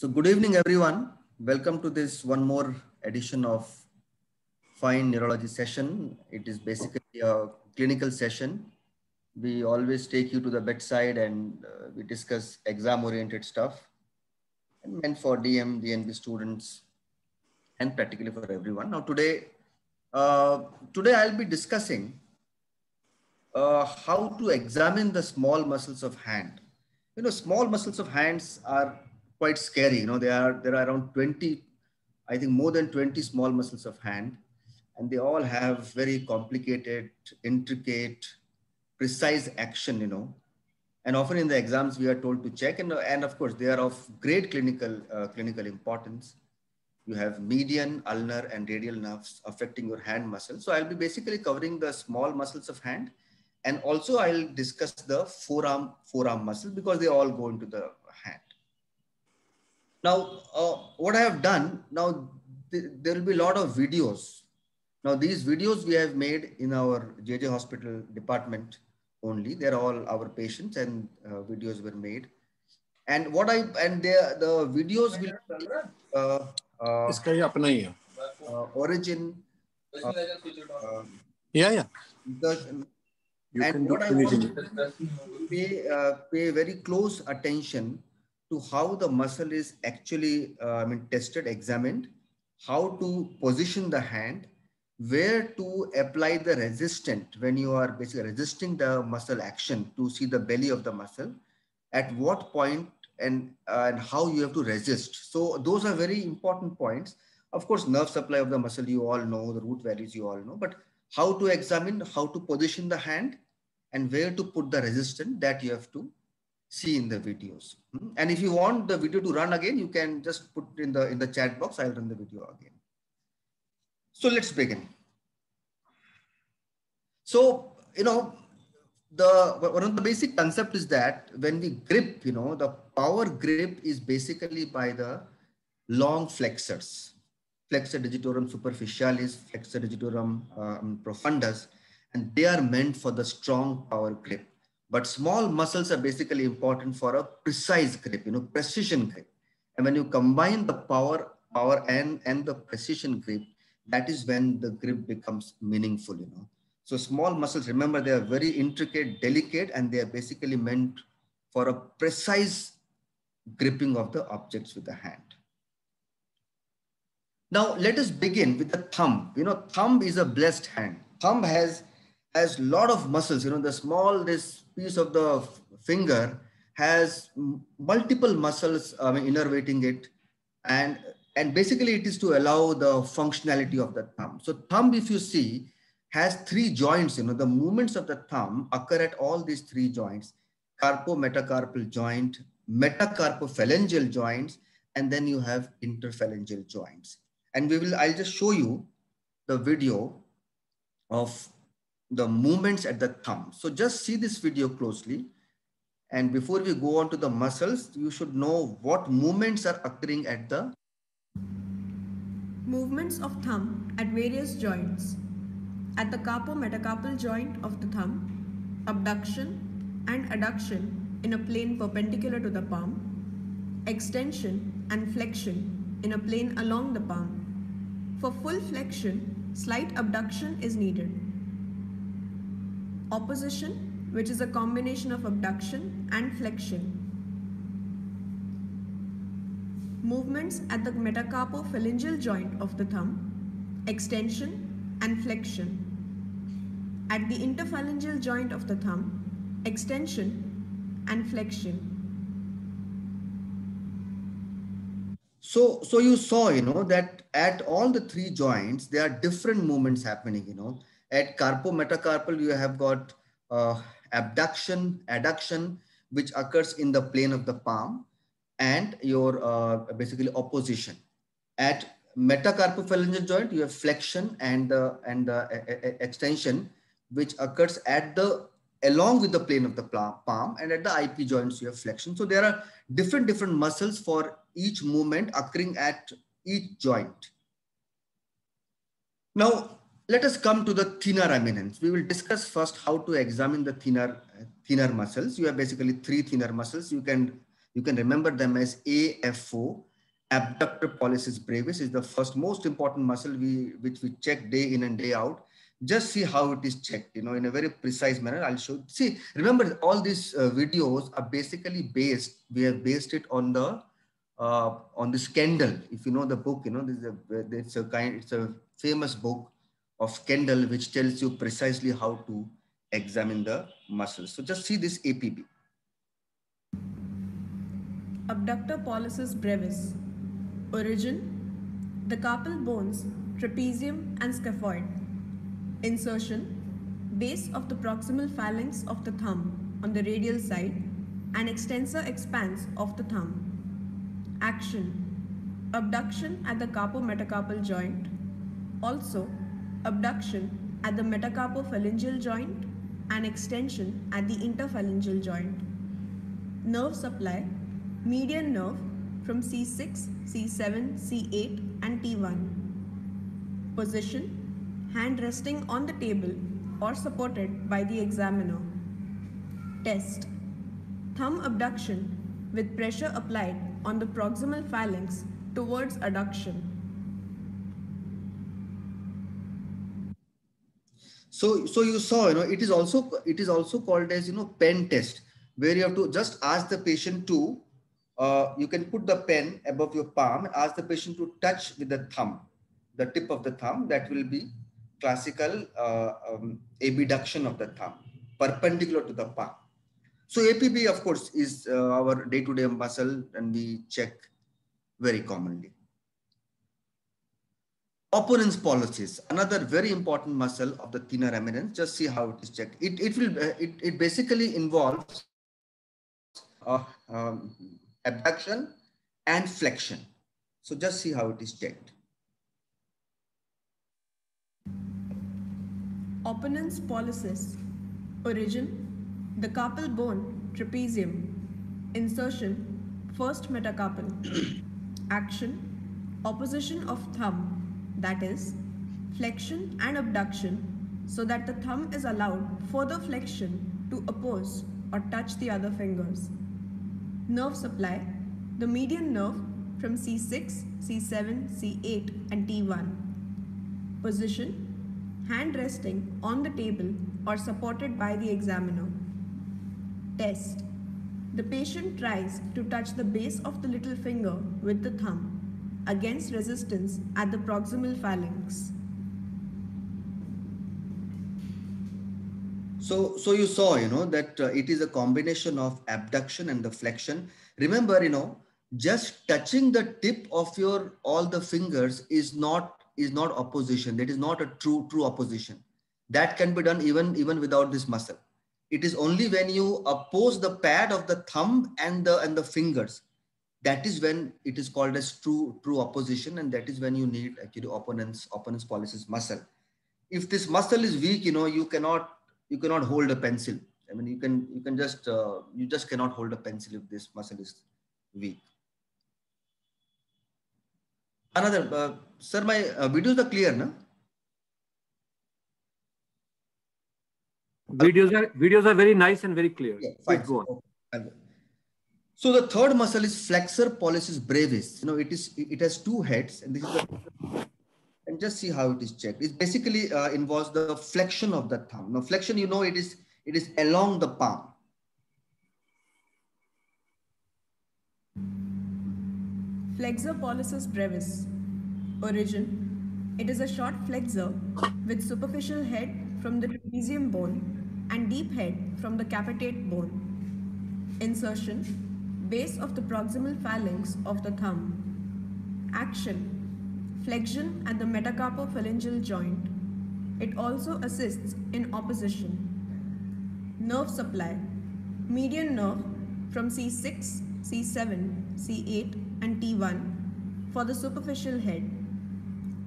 So good evening, everyone. Welcome to this one more edition of Fine Neurology session. It is basically a clinical session. We always take you to the bedside and we discuss exam-oriented stuff and meant for DM, DNB students and practically for everyone. Now today I'll be discussing how to examine the small muscles of hand. You know, small muscles of hands are quite scary. You know, there are around 20, I think more than 20 small muscles of hand, and they all have very complicated, intricate, precise action, you know. And often in the exams, we are told to check, and of course, they are of great clinical importance. You have median, ulnar, and radial nerves affecting your hand muscles. So I'll be basically covering the small muscles of hand, and also I'll discuss the forearm muscle because they all go into the hand. Now, what I have done now, there will be a lot of videos. Now, these videos we have made in our JJ Hospital department only. They're all our patients, and videos were made. And the videos will इसका ही अपना ही है origin. Yeah. And can what do I want anything. to pay very close attention to how the muscle is actually tested, examined, how to position the hand, where to apply the resistant when you are basically resisting the muscle action to see the belly of the muscle, at what point and how you have to resist. So those are very important points. Of course, nerve supply of the muscle, you all know, the root values you all know, but how to examine, how to position the hand, and where to put the resistance, that you have to see in the videos. And if you want the video to run again, you can just put in the chat box. I'll run the video again. So let's begin. So, you know, one of the basic concept is that when we grip, you know, the power grip is basically by the long flexors, flexor digitorum superficialis, flexor digitorum profundus, and they are meant for the strong power grip. But small muscles are basically important for a precise grip, you know, precision grip. And when you combine the power and the precision grip, that is when the grip becomes meaningful, you know. So small muscles, remember, they are very intricate, delicate, and they are basically meant for a precise gripping of the objects with the hand. Now, let us begin with the thumb. You know, thumb is a blessed hand. Thumb has a lot of muscles. You know, this piece of the finger has multiple muscles innervating it. And basically it is to allow the functionality of the thumb. So thumb, if you see, has three joints. You know, the movements of the thumb occur at all these three joints: carpo-metacarpal joint, metacarpophalangeal joints, and then you have interphalangeal joints. And I'll just show you the video of the movements at the thumb. So just see this video closely. And before we go on to the muscles, you should know what movements are occurring at the movements of thumb at various joints. At the carpo-metacarpal joint of the thumb, abduction and adduction in a plane perpendicular to the palm, extension and flexion in a plane along the palm. For full flexion, slight abduction is needed. Opposition, which is a combination of abduction and flexion. Movements at the metacarpophalangeal joint of the thumb, extension and flexion. At the interphalangeal joint of the thumb, extension and flexion. So you saw, you know, that at all the three joints, there are different movements happening, you know. At carpo-metacarpal, you have got abduction, adduction, which occurs in the plane of the palm, and your basically opposition. At metacarpophalangeal joint, you have flexion and extension, which occurs along with the plane of the palm, and at the IP joints, you have flexion. So there are different muscles for each movement occurring at each joint. Now, let us come to the thenar eminence. We will discuss first how to examine the thenar muscles. You have basically three thenar muscles. You can remember them as AFO. abductor pollicis brevis is the first most important muscle which we check day in and day out. Just see how it is checked, in a very precise manner. I'll show. See, remember, all these videos are basically based. We have based it on this Kendall. If you know the book, it's a famous book of Kendall which tells you precisely how to examine the muscles. So just see this APB. Abductor pollicis brevis. Origin: the carpal bones, trapezium and scaphoid. Insertion: base of the proximal phalanx of the thumb on the radial side and extensor expanse of the thumb. Action: abduction at the carpometacarpal joint. Also, abduction at the metacarpophalangeal joint and extension at the interphalangeal joint. Nerve supply: median nerve from C6, C7, C8 and T1. Position: hand resting on the table or supported by the examiner. Test: thumb abduction with pressure applied on the proximal phalanx towards adduction. So you saw, it is also called as, pen test, where you have to just ask the patient to, you can put the pen above your palm and ask the patient to touch with the thumb, the tip of the thumb. That will be classical abduction of the thumb, perpendicular to the palm. So APB, of course, is our day-to-day muscle, and we check very commonly. Opponens pollicis, another very important muscle of the thenar eminence. Just see how it is checked. It basically involves abduction and flexion. So just see how it is checked. Opponens pollicis. Origin: the carpal bone, trapezium. Insertion: first metacarpal. Action: opposition of thumb, that is, flexion and abduction, so that the thumb is allowed further flexion to oppose or touch the other fingers. Nerve supply: the median nerve from C6, C7, C8 and T1. Position: hand resting on the table or supported by the examiner. Test: the patient tries to touch the base of the little finger with the thumb against resistance at the proximal phalanx. So you saw, that it is a combination of abduction and the flexion. Remember, just touching the tip of all the fingers is not opposition. That is not a true opposition. That can be done even without this muscle. It is only when you oppose the pad of the thumb and the fingers, that is when it is called as true opposition, and that is when you need actually opponens pollicis muscle. If this muscle is weak, you cannot hold a pencil. I mean, you just cannot hold a pencil if this muscle is weak. Another, sir, my videos are clear, no? Videos are very nice and very clear. Yeah, fine. Go on. Okay. So the third muscle is flexor pollicis brevis. It has two heads, and this is and just see how it is checked. It basically involves the flexion of the thumb. Now, flexion, it is along the palm. Flexor pollicis brevis. Origin: it is a short flexor with superficial head from the trapezium bone and deep head from the capitate bone. Insertion: base of the proximal phalanx of the thumb. Action: flexion at the metacarpophalangeal joint. It also assists in opposition. Nerve supply: median nerve from C6, C7, C8 and T1 for the superficial head.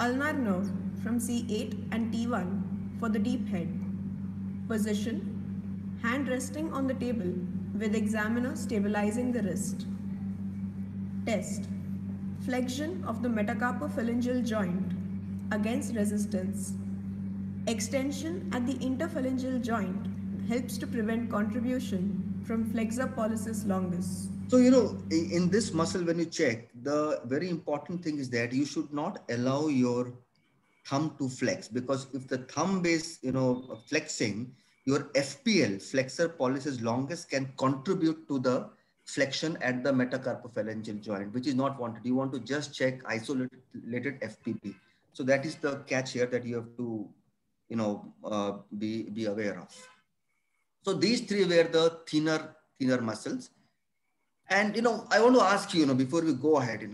Ulnar nerve from C8 and T1 for the deep head. Position: hand resting on the table with examiner stabilizing the wrist. Test: flexion of the metacarpophalangeal joint against resistance. Extension at the interphalangeal joint helps to prevent contribution from flexor pollicis longus. So, in this muscle, when you check, the very important thing is that you should not allow your thumb to flex, because if the thumb is, flexing, your FPL, flexor pollicis longus, can contribute to the flexion at the metacarpophalangeal joint, which is not wanted. You want to just check isolated FPP. So that is the catch here that you have to, be aware of. So these three were the thinner muscles. And, I want to ask you, before we go ahead,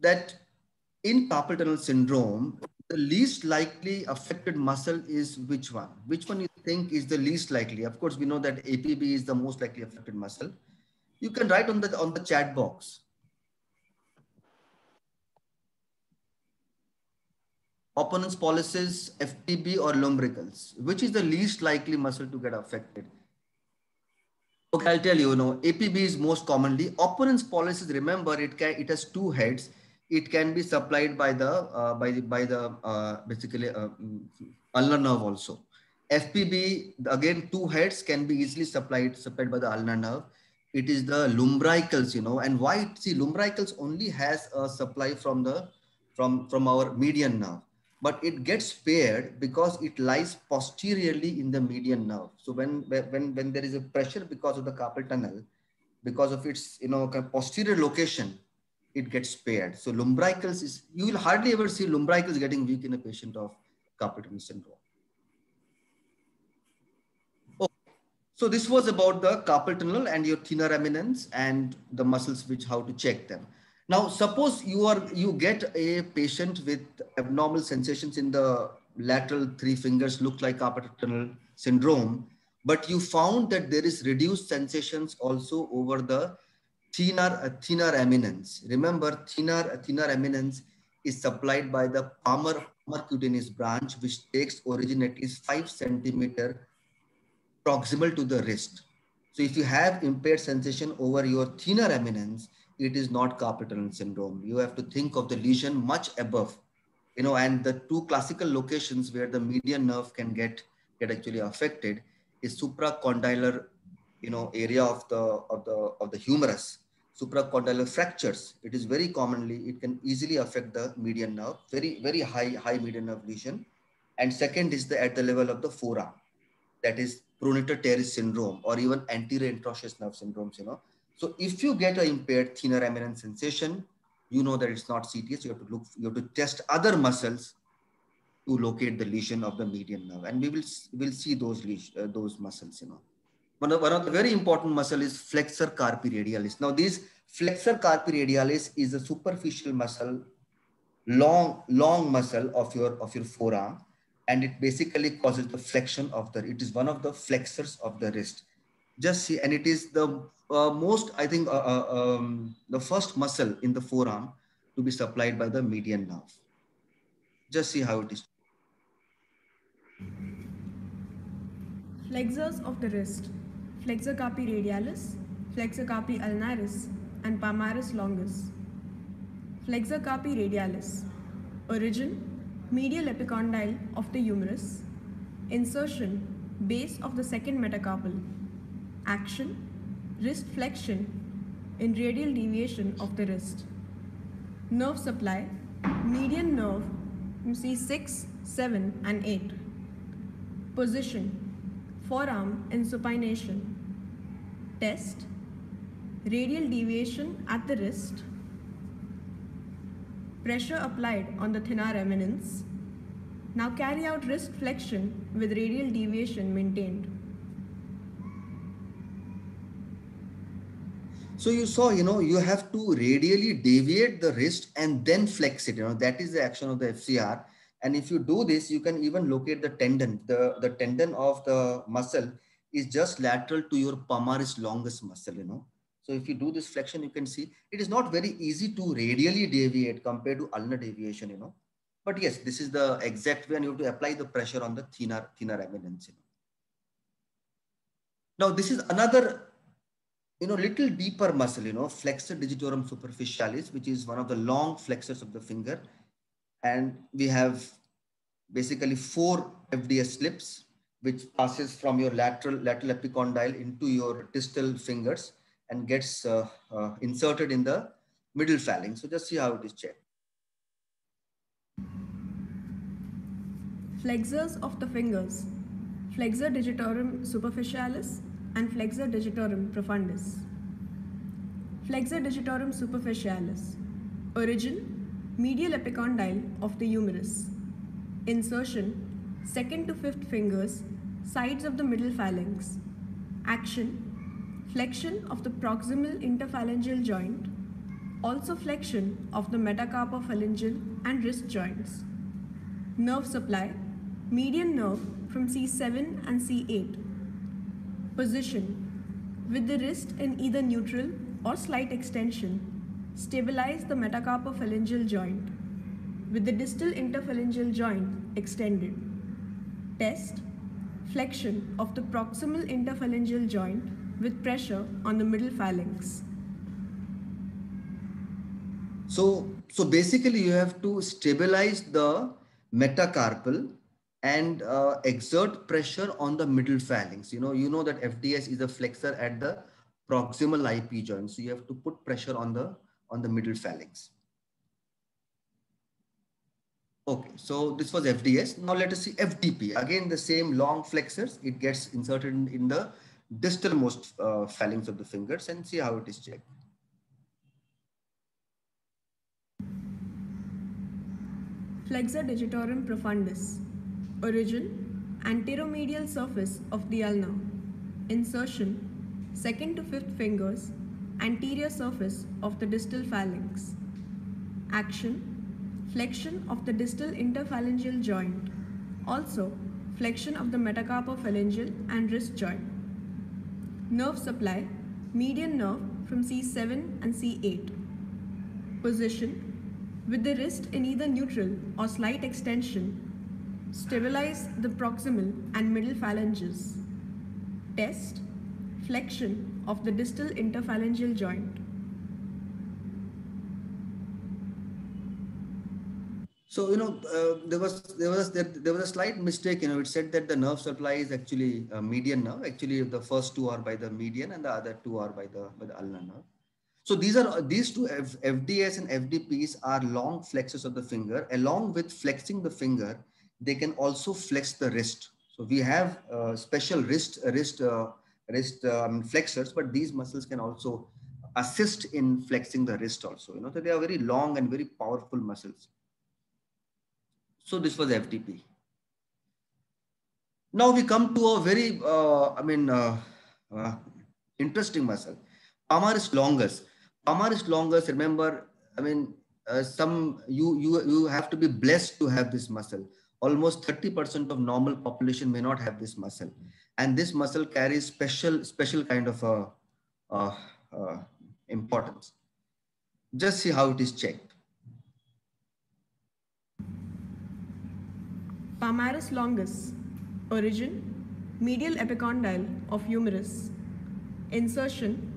that in carpal tunnel syndrome, the least likely affected muscle is which one? Which one you think is the least likely? Of course, we know that APB is the most likely affected muscle. You can write on the chat box. Opponens pollicis, FPB, or lumbricals. Which is the least likely muscle to get affected? Okay, I'll tell you, APB is most commonly. Opponens pollicis, remember, it has two heads. It can be supplied by the basically ulnar nerve also. FPB, again, two heads, can be easily supplied by the ulnar nerve. It is the lumbricals, and why? See, lumbricals only has a supply from our median nerve, but it gets spared because it lies posteriorly in the median nerve. So when there is a pressure because of the carpal tunnel, because of its kind of posterior location, it gets spared. So lumbricals is, you will hardly ever see lumbricals getting weak in a patient of carpal tunnel syndrome. Oh, so this was about the carpal tunnel and your thenar eminence and the muscles, which how to check them. Now, suppose you get a patient with abnormal sensations in the lateral three fingers, look like carpal tunnel syndrome, but you found that there is reduced sensations also over the thenar eminence. Remember, thenar eminence is supplied by the palmar cutaneous branch, which takes origin at least 5 centimeter proximal to the wrist. So if you have impaired sensation over your thenar eminence, it is not carpal tunnel syndrome. You have to think of the lesion much above, and the two classical locations where the median nerve can get actually affected is supracondylar, area of the humerus, supracondylar fractures. It is very commonly, it can easily affect the median nerve, very, very high median nerve lesion. And second is at the level of the forearm, that is pronator teres syndrome, or even anterior interosseous nerve syndromes, So if you get an impaired thenar eminence sensation, you know that it's not CTS. You have to test other muscles to locate the lesion of the median nerve, and we'll see those muscles, One of the very important muscle is flexor carpi radialis. Now, this flexor carpi radialis is a superficial muscle, long muscle of your forearm, and it basically causes the flexion it is one of the flexors of the wrist. Just see, and it is the most, I think, the first muscle in the forearm to be supplied by the median nerve. Just see how it is. Flexors of the wrist: flexor carpi radialis, flexor carpi ulnaris, and palmaris longus. Flexor carpi radialis: origin, medial epicondyle of the humerus. Insertion, base of the second metacarpal. Action, wrist flexion in radial deviation of the wrist. Nerve supply, median nerve, you see 6, 7 and 8. Position, forearm in supination. Test, radial deviation at the wrist. Pressure applied on the thenar eminence. Now carry out wrist flexion with radial deviation maintained. So you saw, you have to radially deviate the wrist and then flex it. That is the action of the FCR. And if you do this, you can even locate the tendon. The tendon of the muscle is just lateral to your palmaris longus muscle, So if you do this flexion, you can see it is not very easy to radially deviate compared to ulnar deviation, But yes, this is the exact way, and you have to apply the pressure on the thenar eminence. Now, this is another little deeper muscle, flexor digitorum superficialis, which is one of the long flexors of the finger. And we have basically 4 FDS slips, which passes from your lateral epicondyle into your distal fingers. and gets inserted in the middle phalanx. So just see how it is checked. Flexors of the fingers, flexor digitorum superficialis and flexor digitorum profundus. Flexor digitorum superficialis. Origin, medial epicondyle of the humerus. Insertion, second to fifth fingers, sides of the middle phalanx. Action, flexion of the proximal interphalangeal joint, also flexion of the metacarpophalangeal and wrist joints. Nerve supply, median nerve from C7 and C8. Position, with the wrist in either neutral or slight extension, stabilize the metacarpophalangeal joint, with the distal interphalangeal joint extended. Test, flexion of the proximal interphalangeal joint with pressure on the middle phalanx. So basically you have to stabilize the metacarpal and exert pressure on the middle phalanx. You know that FDS is a flexor at the proximal IP joint. So you have to put pressure on the middle phalanx. Okay, so this was FDS. Now let us see FDP. Again, the same long flexors. It gets inserted in the distalmost phalanx of the fingers, and see how it is checked. Flexor digitorum profundus. Origin, anteromedial surface of the ulna. Insertion, second to fifth fingers, anterior surface of the distal phalanx. Action, flexion of the distal interphalangeal joint, also flexion of the metacarpophalangeal and wrist joint. Nerve supply, median nerve from C7 and C8. Position, with the wrist in either neutral or slight extension, stabilize the proximal and middle phalanges. Test, flexion of the distal interphalangeal joint. So there was a slight mistake. It said that the nerve supply is actually median nerve. Actually, the first two are by the median, and the other two are by the ulnar nerve. So these two FDS and FDPs are long flexors of the finger. Along with flexing the finger, they can also flex the wrist. So we have special wrist flexors, but these muscles can also assist in flexing the wrist also. So they are very long and very powerful muscles. So this was FDP. Now we come to a very, interesting muscle, palmaris longus. Palmaris longus, remember, you have to be blessed to have this muscle. Almost 30% of normal population may not have this muscle. And this muscle carries special kind of importance. Just see how it is checked. Palmaris longus. Origin, medial epicondyle of humerus. Insertion,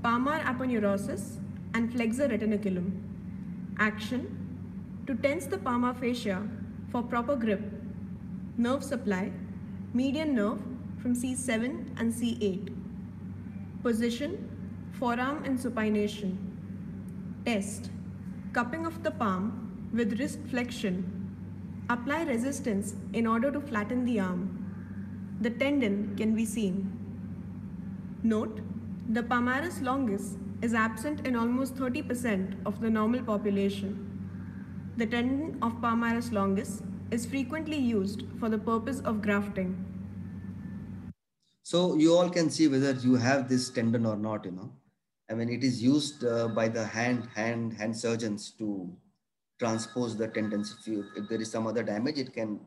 palmar aponeurosis and flexor retinaculum. Action, to tense the palmar fascia for proper grip. Nerve supply, median nerve from C7 and C8. Position, forearm in supination. Test, cupping of the palm with wrist flexion. Apply resistance in order to flatten the arm. The tendon can be seen. Note, the palmaris longus is absent in almost 30% of the normal population. The tendon of palmaris longus is frequently used for the purpose of grafting. So you all can see whether you have this tendon or not, it is used by the hand surgeons to transpose the tendons. If there is some other damage,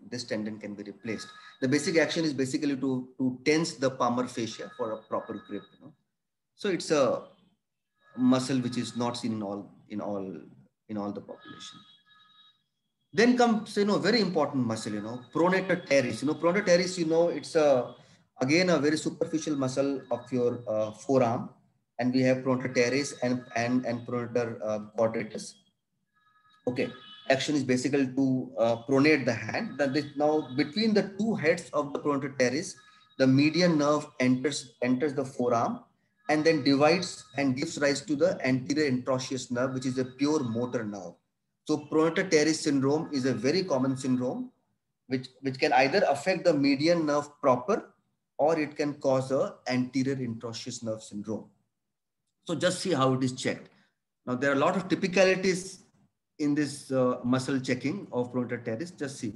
this tendon can be replaced. The basic action is basically to tense the palmar fascia for a proper grip. So it's a muscle which is not seen in all the population. Then comes very important muscle, pronator teres. Pronator teres, it's again a very superficial muscle of your forearm, and we have pronator teres and pronator quadratus. Okay, action is basically to pronate the hand. Now between the two heads of the pronator teres, the median nerve enters the forearm, and then divides and gives rise to the anterior interosseous nerve, which is a pure motor nerve. So pronator teres syndrome is a very common syndrome, which can either affect the median nerve proper, or it can cause a anterior interosseous nerve syndrome. So just see how it is checked. Now there are a lot of typicalities in this muscle checking of pronator teres. Just see.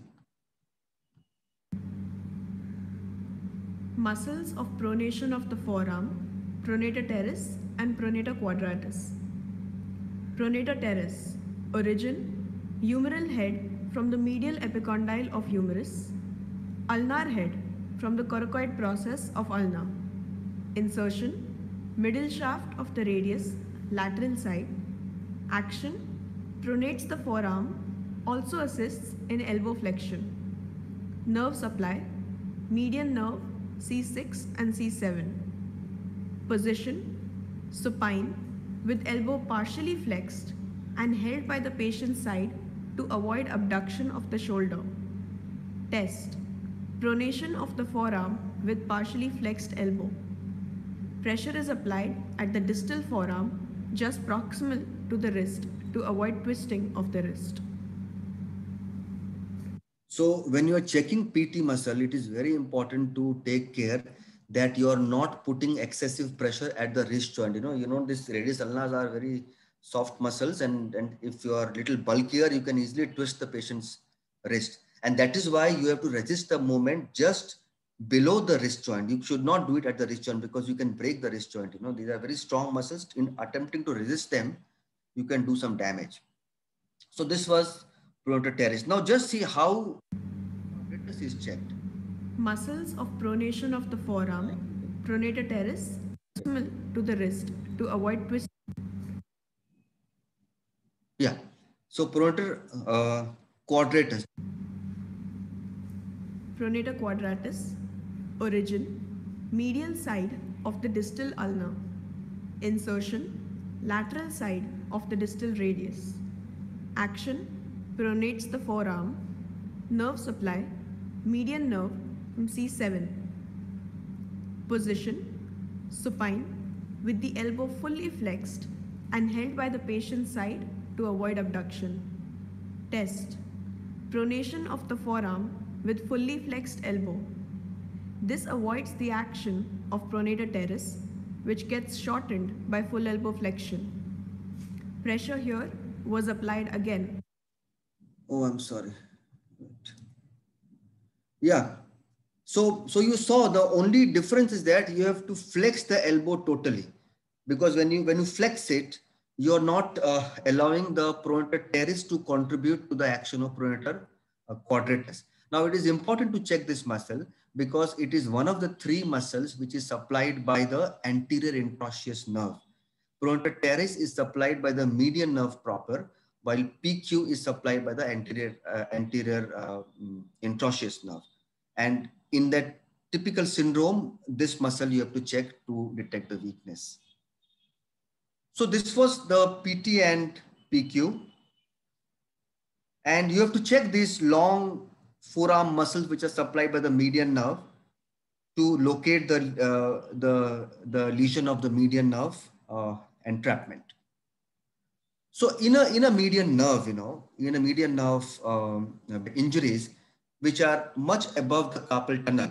Muscles of pronation of the forearm, pronator teres and pronator quadratus. Pronator teres, origin, humeral head from the medial epicondyle of humerus, ulnar head from the coracoid process of ulna, insertion, middle shaft of the radius, lateral side, action, pronates the forearm, also assists in elbow flexion. Nerve supply, median nerve C6 and C7. Position, supine with elbow partially flexed and held by the patient's side to avoid abduction of the shoulder. Test, pronation of the forearm with partially flexed elbow. Pressure is applied at the distal forearm just proximal to the wrist to avoid twisting of the wrist. So when you are checking PT muscle, it is very important to take care that you are not putting excessive pressure at the wrist joint. You know, this radius ulnas are very soft muscles, and if you are little bulkier, you can easily twist the patient's wrist. And that is why you have to resist the movement just below the wrist joint. You should not do it at the wrist joint because you can break the wrist joint. You know, these are very strong muscles. In attempting to resist them, you can do some damage. So this was pronator teres. Now just see how quadratus is checked. Muscles of pronation of the forearm, pronator teres, proximal to the wrist to avoid twist. Yeah. So pronator quadratus. Pronator quadratus, origin, medial side of the distal ulna, insertion, lateral side of the distal radius. Action, pronates the forearm, nerve supply, median nerve from C7. Position, supine with the elbow fully flexed and held by the patient's side to avoid abduction. Test, pronation of the forearm with fully flexed elbow. This avoids the action of pronator teres, which gets shortened by full elbow flexion. Pressure here was applied again. Oh, I'm sorry. Yeah. So you saw the only difference is that you have to flex the elbow totally, because when you flex it, you're not allowing the pronator teres to contribute to the action of pronator quadratus. Now it is important to check this muscle because it is one of the three muscles which is supplied by the anterior interosseous nerve. Pronator teres is supplied by the median nerve proper, while PQ is supplied by the anterior interosseous nerve. And in that typical syndrome, this muscle you have to check to detect the weakness. So this was the PT and PQ. And you have to check these long forearm muscles which are supplied by the median nerve to locate the lesion of the median nerve entrapment. So in a median nerve, in a median nerve injuries, which are much above the carpal tunnel,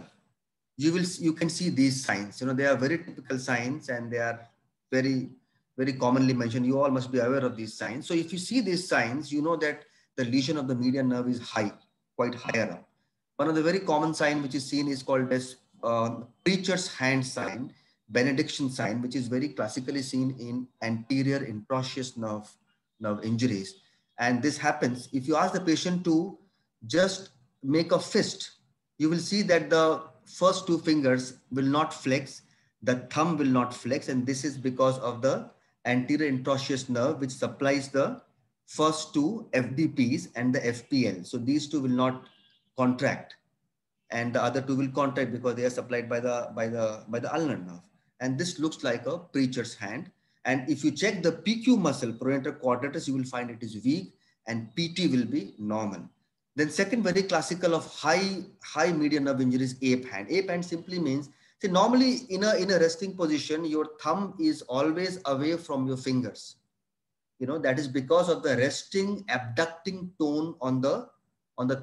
you can see these signs. They are very typical signs and they are very, very commonly mentioned. You all must be aware of these signs. So if you see these signs, you know that the lesion of the median nerve is high, quite higher up. One of the very common sign which is seen is called as preacher's hand sign, benediction sign, which is very classically seen in anterior interosseous nerve injuries. And this happens if you ask the patient to just make a fist, you will see that the first two fingers will not flex, the thumb will not flex, and this is because of the anterior interosseous nerve which supplies the first two FDPs and the FPL. So these two will not contract, and the other two will contract because they are supplied by the ulnar nerve. And this looks like a preacher's hand. And if you check the PQ muscle, pronator quadratus, you will find it is weak, and PT will be normal. Then second very classical of high median nerve injury is ape hand. Ape hand simply means See, normally in a resting position, your thumb is always away from your fingers. That is because of the resting abducting tone on the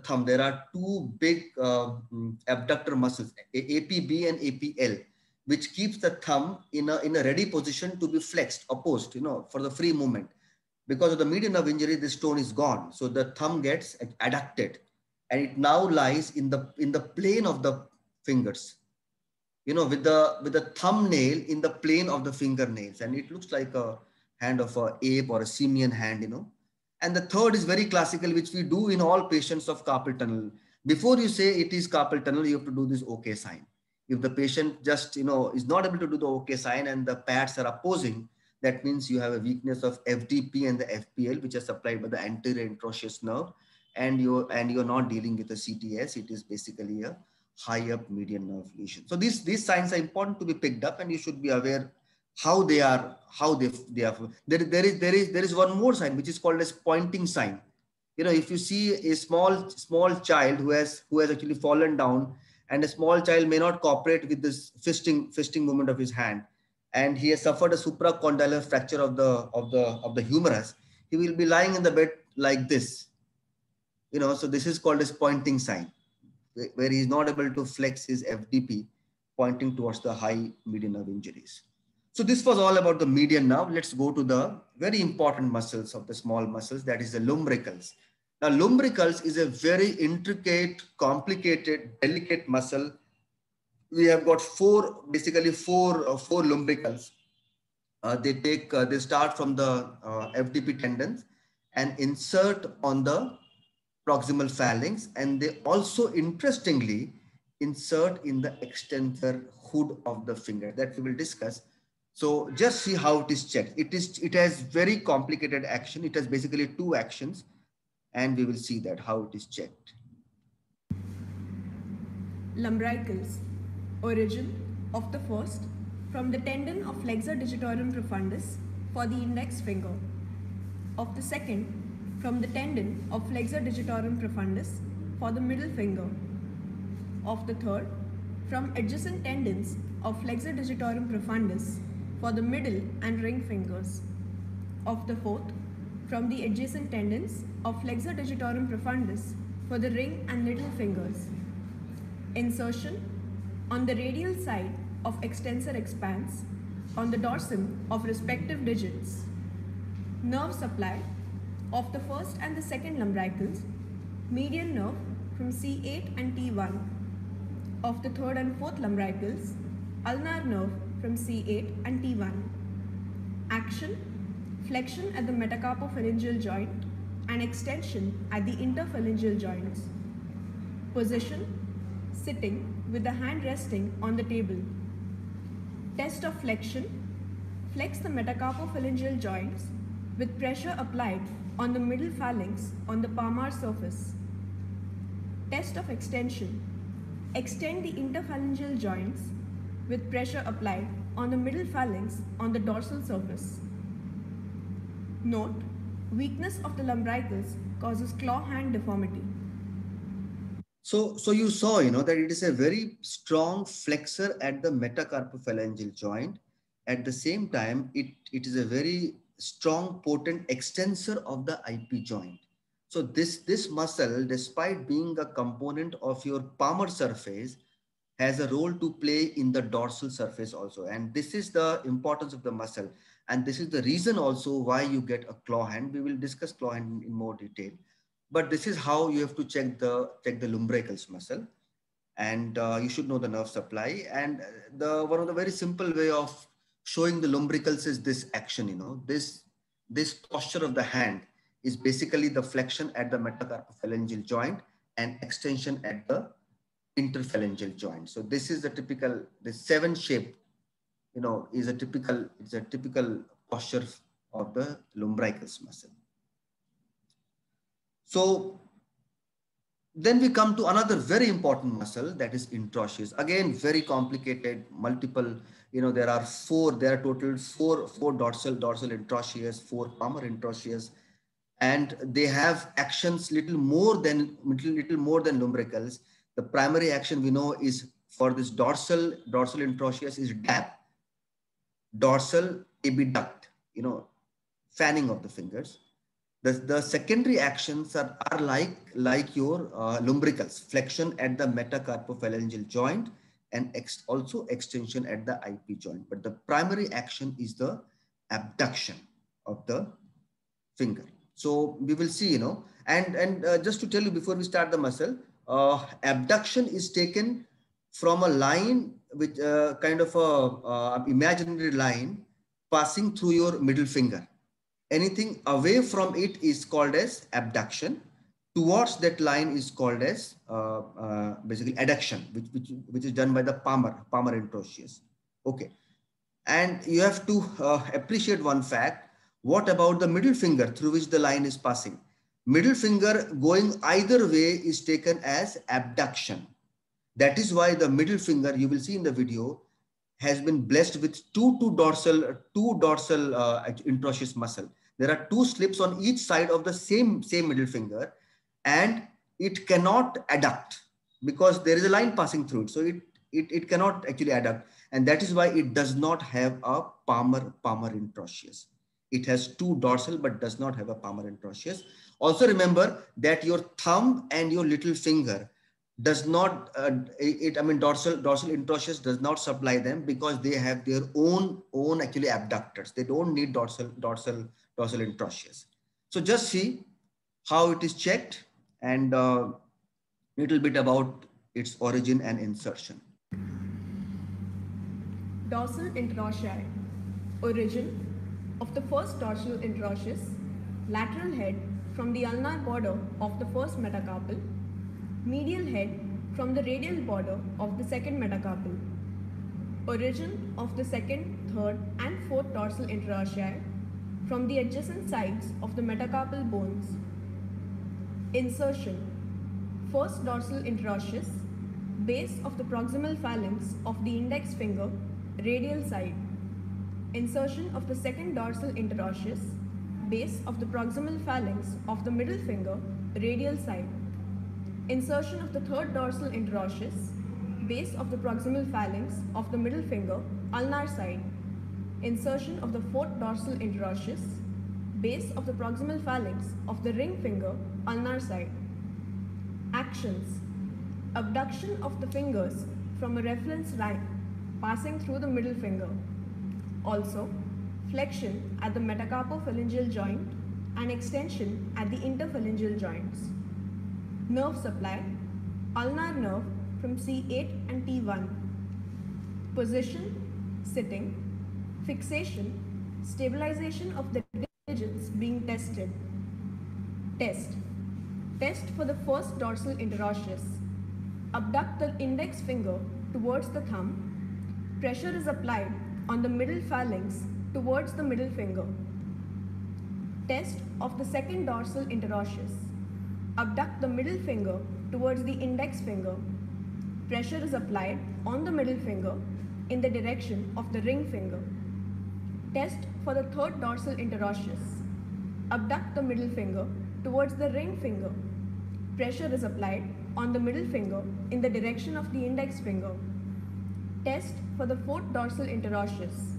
thumb. There are two big abductor muscles, APB and APL, which keeps the thumb in a ready position to be flexed, opposed, for the free movement. Because of the median nerve injury, this tone is gone. So the thumb gets adducted and it now lies in the plane of the fingers, with the thumbnail in the plane of the fingernails. And it looks like a hand of an ape or a simian hand, And the third is very classical, which we do in all patients of carpal tunnel. Before you say it is carpal tunnel, you have to do this OK sign. If the patient just, is not able to do the OK sign and the pads are opposing, that means you have a weakness of FDP and the FPL, which are supplied by the anterior interosseous nerve, and you're not dealing with the CTS. It is basically a high up median nerve lesion. So these signs are important to be picked up, and you should be aware how they are. There is one more sign which is called as pointing sign. If you see a small child who has actually fallen down, and a small child may not cooperate with this fisting movement of his hand, and he has suffered a supracondylar fracture of the humerus, he will be lying in the bed like this. So this is called as pointing sign, where he is not able to flex his FDP, pointing towards the high median nerve injuries. So this was all about the median nerve. Let's go to the very important muscles of the small muscles, that is the lumbricals. Now, lumbricals is a very intricate, complicated, delicate muscle. We have got four lumbricals. They start from the FDP tendons and insert on the proximal phalanx, and they also interestingly insert in the extensor hood of the finger, that we will discuss. So just see how it is checked. It has very complicated action. It has basically two actions, and we will see that how it is checked. Lumbricals. Origin of the first from the tendon of flexor digitorum profundus for the index finger. Of the second from the tendon of flexor digitorum profundus for the middle finger. Of the third from adjacent tendons of flexor digitorum profundus for the middle and ring fingers. Of the fourth from the adjacent tendons of flexor digitorum profundus for the ring and little fingers. Insertion on the radial side of extensor expanse on the dorsum of respective digits. Nerve supply of the first and the second lumbricals, median nerve from C8 and T1. Of the third and fourth lumbricals, ulnar nerve from C8 and T1. Action, flexion at the metacarpophalangeal joint and extension at the interphalangeal joints. Position, sitting with the hand resting on the table. Test of flexion, flex the metacarpophalangeal joints with pressure applied on the middle phalanx on the palmar surface. Test of extension, extend the interphalangeal joints with pressure applied on the middle phalanx on the dorsal surface. Note, weakness of the lumbricals causes claw hand deformity. So you saw, that it is a very strong flexor at the metacarpophalangeal joint. At the same time, it is a very strong, potent extensor of the IP joint. So this muscle, despite being a component of your palmar surface, has a role to play in the dorsal surface also. And this is the importance of the muscle. And this is the reason also why you get a claw hand. We will discuss claw hand in more detail. But this is how you have to check the lumbricals muscle, and you should know the nerve supply. And one of the very simple way of showing the lumbricals is this action. This posture of the hand is basically the flexion at the metacarpophalangeal joint and extension at the interphalangeal joint. So this is the typical, the 7 shape, is a typical posture of the lumbricals muscle. So then we come to another very important muscle, that is interosseous. Again, very complicated, multiple, there are total four dorsal interosseous, 4 palmar interosseous, and they have actions little more than lumbricals. The primary action we know is for this dorsal interosseous is DAP, dorsal abduct, fanning of the fingers. The secondary actions are like your lumbricals, flexion at the metacarpophalangeal joint and also extension at the IP joint. But the primary action is the abduction of the finger. So we will see, and just to tell you before we start the muscle, abduction is taken from a line which kind of a imaginary line passing through your middle finger. Anything away from it is called as abduction. Towards that line is called as basically adduction, which is done by the palmar interosseous. Okay, and you have to appreciate one fact. What about the middle finger through which the line is passing? Middle finger going either way is taken as abduction. That is why the middle finger, you will see in the video, has been blessed with two dorsal interosseous muscle. There are two slips on each side of the same middle finger, and it cannot adduct because there is a line passing through it. So it cannot actually adduct, and that is why it does not have a palmar interosseous. It has two dorsal but does not have a palmar interosseous. Also remember that your thumb and your little finger does not dorsal interosseous does not supply them because they have their own actually abductors. They don't need dorsal interosseous. So just see how it is checked and little bit about its origin and insertion. Dorsal interossei. Origin of the first dorsal interosseous, lateral head from the ulnar border of the first metacarpal, medial head from the radial border of the second metacarpal. Origin of the second, third and fourth dorsal interossei from the adjacent sides of the metacarpal bones. Insertion. First dorsal interosseous, base of the proximal phalanx of the index finger, radial side. Insertion of the second dorsal interosseous, base of the proximal phalanx of the middle finger, radial side. Insertion of the third dorsal interosseous, base of the proximal phalanx of the middle finger, ulnar side. Insertion of the fourth dorsal interosseous, base of the proximal phalanx of the ring finger, ulnar side. Actions. Abduction of the fingers from a reference line passing through the middle finger. Also, flexion at the metacarpophalangeal joint and extension at the interphalangeal joints. Nerve supply. Ulnar nerve from C8 and T1. Position, sitting. Fixation, stabilization of the digits being tested. Test. Test for the first dorsal interosseous. Abduct the index finger towards the thumb. Pressure is applied on the middle phalanx towards the middle finger. Test of the second dorsal interosseous. Abduct the middle finger towards the index finger. Pressure is applied on the middle finger in the direction of the ring finger. Test for the third dorsal interosseous. Abduct the middle finger towards the ring finger. Pressure is applied on the middle finger in the direction of the index finger. Test for the fourth dorsal interosseous.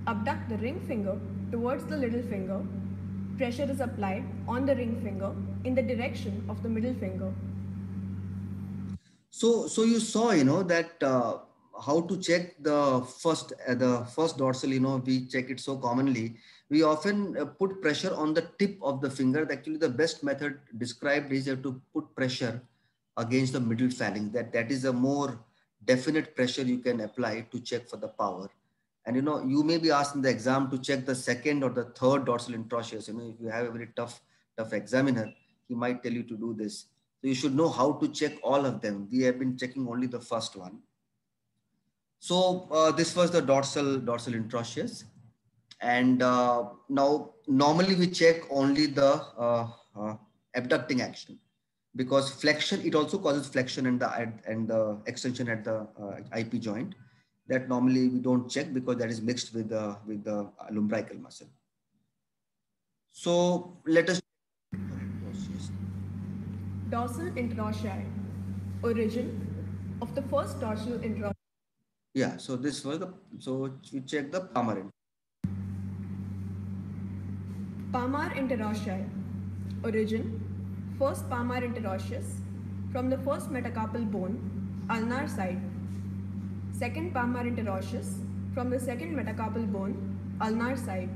Abduct the ring finger towards the little finger. Pressure is applied on the ring finger in the direction of the middle finger. So you saw, that how to check the first dorsal, we check it so commonly. We often put pressure on the tip of the finger. Actually, the best method described is you have to put pressure against the middle phalanx. That is a more definite pressure you can apply to check for the power. And you may be asked in the exam to check the second or the third dorsal interosseous. If you have a very tough examiner, he might tell you to do this. So you should know how to check all of them. We have been checking only the first one. So this was the dorsal interosseous. And now normally we check only the abducting action, because flexion, it also causes flexion and the extension at the IP joint. That normally we don't check because that is mixed with the lumbrical muscle. So let us. Dorsal interossei. Origin of the first dorsal interosseous. Yeah, so this was the, so you check the palmar interosseous. Palmar interosseous. Origin, first palmar interosseous from the first metacarpal bone, ulnar side. Second palmar interosseous from the second metacarpal bone, ulnar side.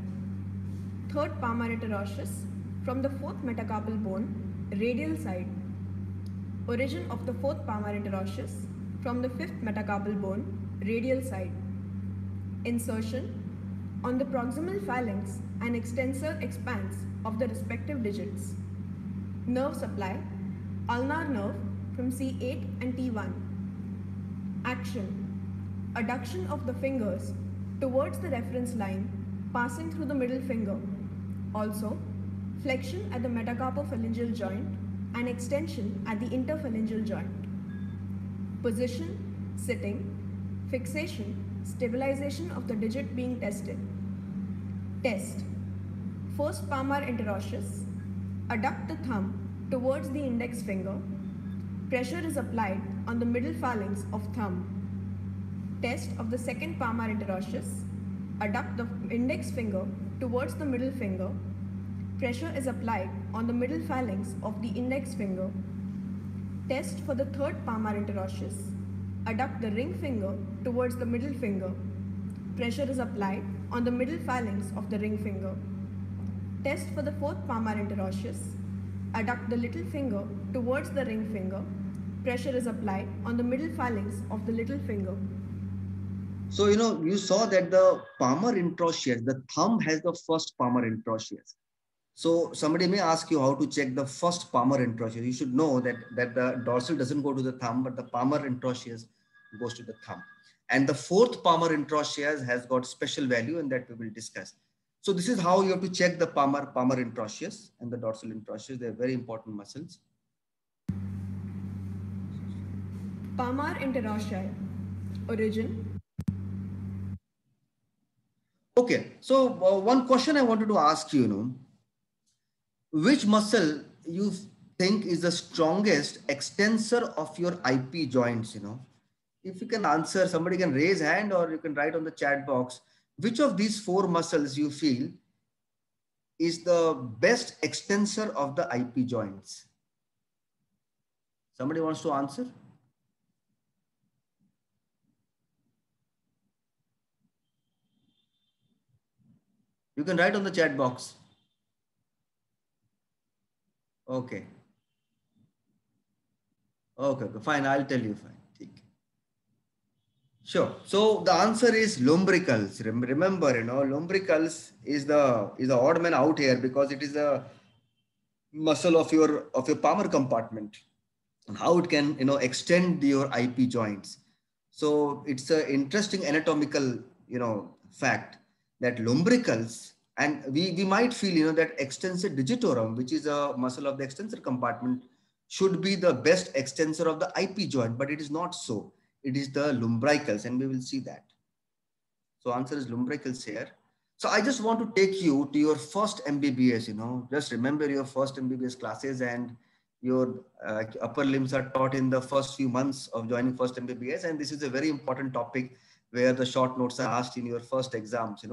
Third palmar interosseous from the fourth metacarpal bone, radial side. Origin of the fourth palmar interosseous from the fifth metacarpal bone, radial side. Insertion, on the proximal phalanx and extensor expanse of the respective digits. Nerve supply, ulnar nerve from C8 and T1. Action, adduction of the fingers towards the reference line passing through the middle finger. Also, flexion at the metacarpophalangeal joint and extension at the interphalangeal joint. Position, sitting, fixation, stabilization of the digit being tested. Test. First palmar interosseous. Adduct the thumb towards the index finger. Pressure is applied on the middle phalanx of thumb. Test of the second palmar interosseous. Adduct the index finger towards the middle finger. Pressure is applied on the middle phalanx of the index finger. Test for the third palmar interosseous. Adduct the ring finger towards the middle finger. Pressure is applied on the middle phalanx of the ring finger. Test for the fourth palmar interosseous. Adduct the little finger towards the ring finger. Pressure is applied on the middle phalanx of the little finger. So, you know, you saw that the palmar interosseous, the thumb has the first palmar interosseous. So somebody may ask you how to check the first palmar interosseous. You should know that the dorsal doesn't go to the thumb, but the palmar interosseous goes to the thumb. And the fourth palmar interosseous has got special value, and that we will discuss. So this is how you have to check the palmar interosseous and the dorsal interosseous. They're very important muscles. Palmar interosseous. Origin. Okay, so one question I wanted to ask you, which muscle you think is the strongest extensor of your IP joints, If you can answer, somebody can raise hand or you can write on the chat box, which of these four muscles you feel is the best extensor of the IP joints? Somebody wants to answer? You can write on the chat box. Okay. Okay, fine. I'll tell you. Fine. Sure. So the answer is lumbricals. Remember, lumbricals is the odd man out here because it is a muscle of your palmar compartment and how it can extend your IP joints. So it's an interesting anatomical fact that lumbricals, and we might feel that extensor digitorum, which is a muscle of the extensor compartment, should be the best extensor of the IP joint, but it is not so. It is the lumbricals, and we will see that. So answer is lumbricals here. So I just want to take you to your first MBBS, just remember your first MBBS classes, and your upper limbs are taught in the first few months of joining first MBBS. And this is a very important topic where the short notes are asked in your first exams,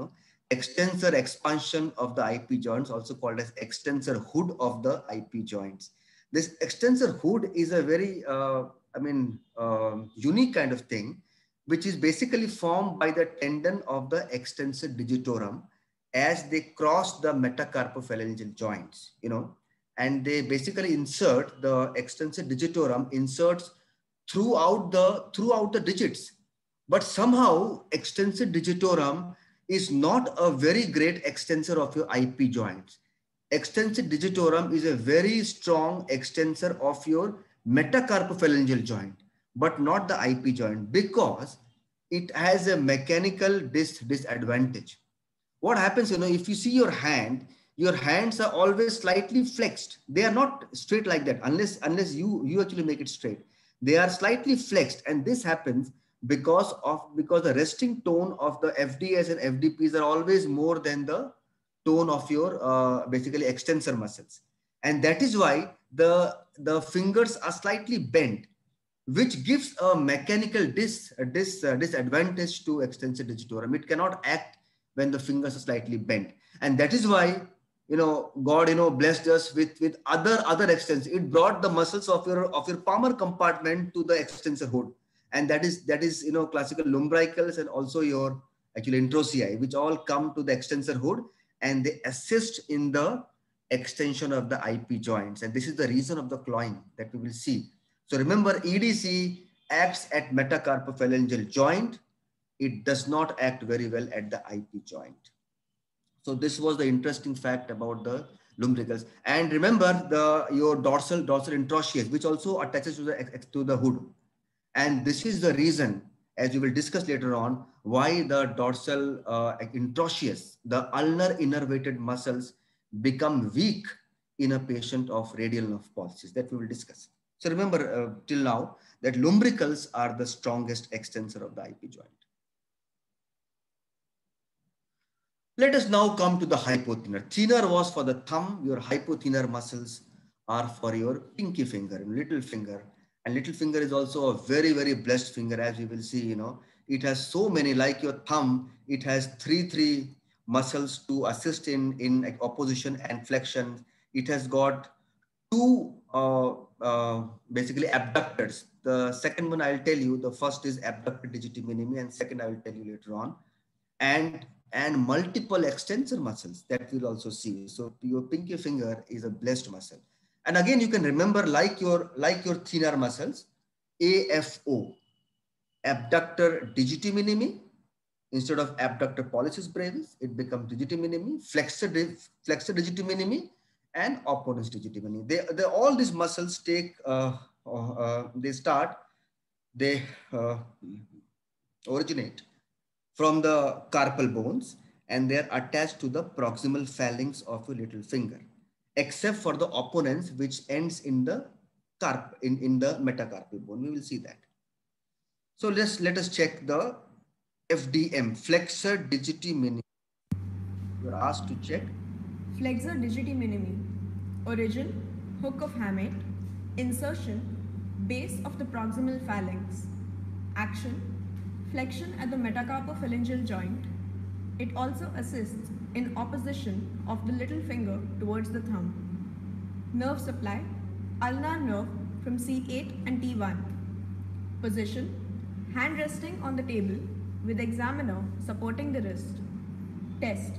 extensor expansion of the IP joints, also called as extensor hood of the IP joints. This extensor hood is a very, unique kind of thing, which is basically formed by the tendon of the extensor digitorum as they cross the metacarpophalangeal joints, and they basically insert the extensor digitorum inserts throughout the digits. But somehow extensor digitorum is not a very great extensor of your IP joints. Extensor digitorum is a very strong extensor of your metacarpophalangeal joint, but not the IP joint, because it has a mechanical disadvantage. What happens, if you see your hands are always slightly flexed. They are not straight like that unless you actually make it straight. They are slightly flexed, and this happens because the resting tone of the FDS and FDPs are always more than the tone of your basically extensor muscles. And that is why the fingers are slightly bent. which gives a mechanical disadvantage to extensor digitorum. It cannot act when the fingers are slightly bent. And that is why, God, blessed us with other extensors. It brought the muscles of your palmar compartment to the extensor hood. And that is, classical lumbricals and also your actually introccei, which all come to the extensor hood and they assist in the extension of the IP joints. And this is the reason of the clawing that we will see. So remember, EDC acts at metacarpophalangeal joint. It does not act very well at the IP joint. So this was the interesting fact about the lumbricals. And remember your dorsal introcceius, which also attaches to the hood. And this is the reason, as we will discuss later on, why the dorsal introcceius, the ulnar innervated muscles, become weak in a patient of radial nerve palsy. That we will discuss. So remember till now that lumbricals are the strongest extensor of the IP joint. Let us now come to the hypothenar. Thenar was for the thumb. Your hypothenar muscles are for your pinky finger and little finger. And little finger is also a very, very blessed finger, as we will see. It has so many, like your thumb. It has three muscles to assist in opposition and flexion. It has got two basically abductors. The second one I'll tell you. The first is abductor digiti minimi, and second I will tell you later on. And multiple extensor muscles that we'll also see. So your pinky finger is a blessed muscle. And again, you can remember like your thenar muscles, AFO, abductor digiti minimi. Instead of abductor pollicis brevis, it becomes digiti minimi, flexor digiti minimi, and opponens digiti minimi. They all these muscles they originate from the carpal bones, and they are attached to the proximal phalanx of your little finger, except for the opponens, which ends in the metacarpal bone. We will see that. So let us check the FDM, flexor digiti minimi. You are asked to check. Flexor digiti minimi. Origin, hook of hamate. Insertion, base of the proximal phalanx. Action, flexion at the metacarpophalangeal joint. It also assists in opposition of the little finger towards the thumb. Nerve supply, ulnar nerve from C8 and T1. Position, hand resting on the table with examiner supporting the wrist. Test,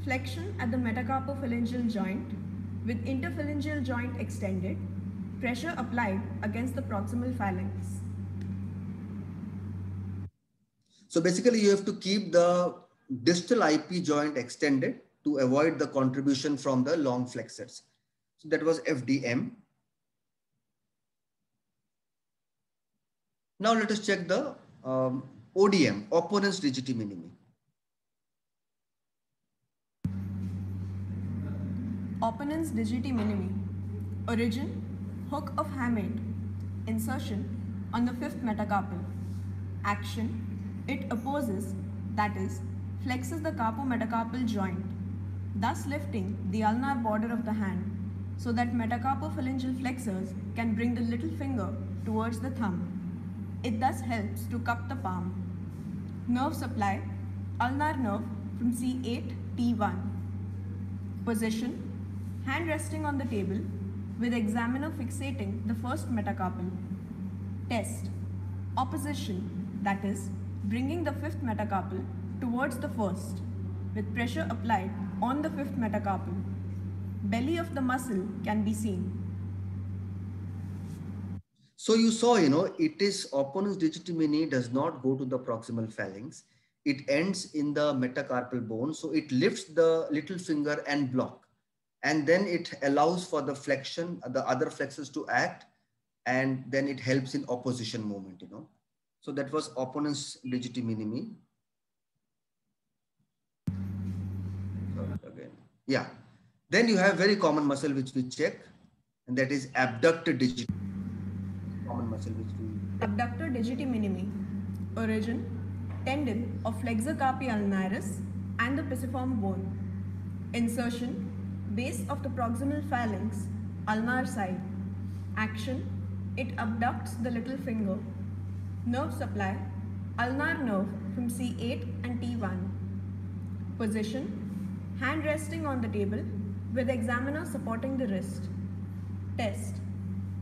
flexion at the metacarpophalangeal joint with interphalangeal joint extended, pressure applied against the proximal phalanx. So basically you have to keep the distal IP joint extended to avoid the contribution from the long flexors. So that was FDM. Now let us check the ODM, opponens digiti minimi. Opponens digiti minimi. Origin, hook of hamate. Insertion on the fifth metacarpal. Action, it opposes, that is, flexes the carpometacarpal joint, thus lifting the ulnar border of the hand so that metacarpophalangeal flexors can bring the little finger towards the thumb. It thus helps to cup the palm. Nerve supply, ulnar nerve from C8, T1. Position, hand resting on the table with examiner fixating the first metacarpal. Test, opposition, that is, bringing the fifth metacarpal towards the first with pressure applied on the fifth metacarpal. Belly of the muscle can be seen. So you saw, it is opponens digiti minimi does not go to the proximal phalanx. It ends in the metacarpal bone. So it lifts the little finger and block. And then it allows for the flexion, the other flexors to act. And then it helps in opposition movement, So that was opponens digiti minimi. Again. Yeah. Then you have very common muscle which we check, and that is abductor digiti. Common muscle which we... Abductor digiti minimi. Origin, tendon of flexor carpi ulnaris and the pisiform bone. Insertion, base of the proximal phalanx, ulnar side. Action, It abducts the little finger. Nerve supply, ulnar nerve from C8 and T1. Position, hand resting on the table with examiner supporting the wrist. Test,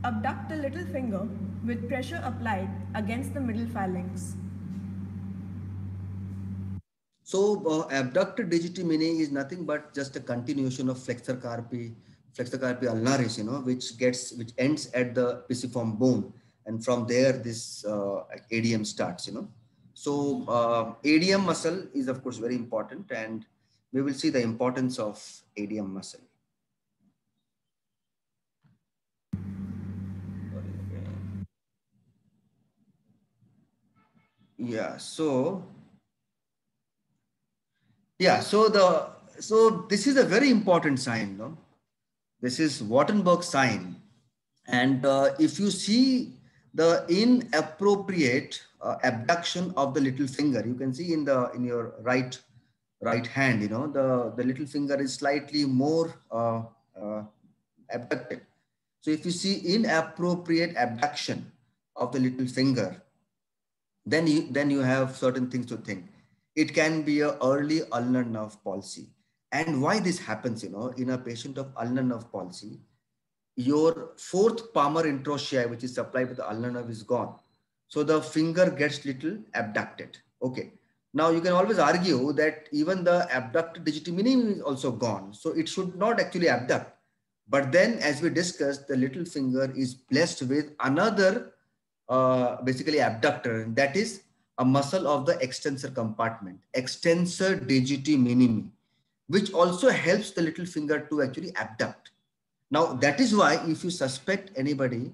abduct the little finger with pressure applied against the middle phalanx. So abductor digiti minimi is nothing but just a continuation of flexor carpi ulnaris, which ends at the pisiform bone, and from there this ADM starts, So ADM muscle is of course very important, and we will see the importance of ADM muscle. Yeah, so this is a very important sign, no? This is Wartenberg sign, and if you see the inappropriate abduction of the little finger, you can see in your right hand, the little finger is slightly more abducted. So if you see inappropriate abduction of the little finger, then you have certain things to think. It can be an early ulnar nerve palsy. And why this happens, in a patient of ulnar nerve palsy, your fourth palmar interossei, which is supplied with the ulnar nerve, is gone. So the finger gets little abducted. Okay. Now you can always argue that even the abductor digiti minimi is also gone. So it should not actually abduct. But then, as we discussed, the little finger is blessed with another basically abductor, and that is a muscle of the extensor compartment, extensor digiti minimi, which also helps the little finger to actually abduct. Now, that is why if you suspect anybody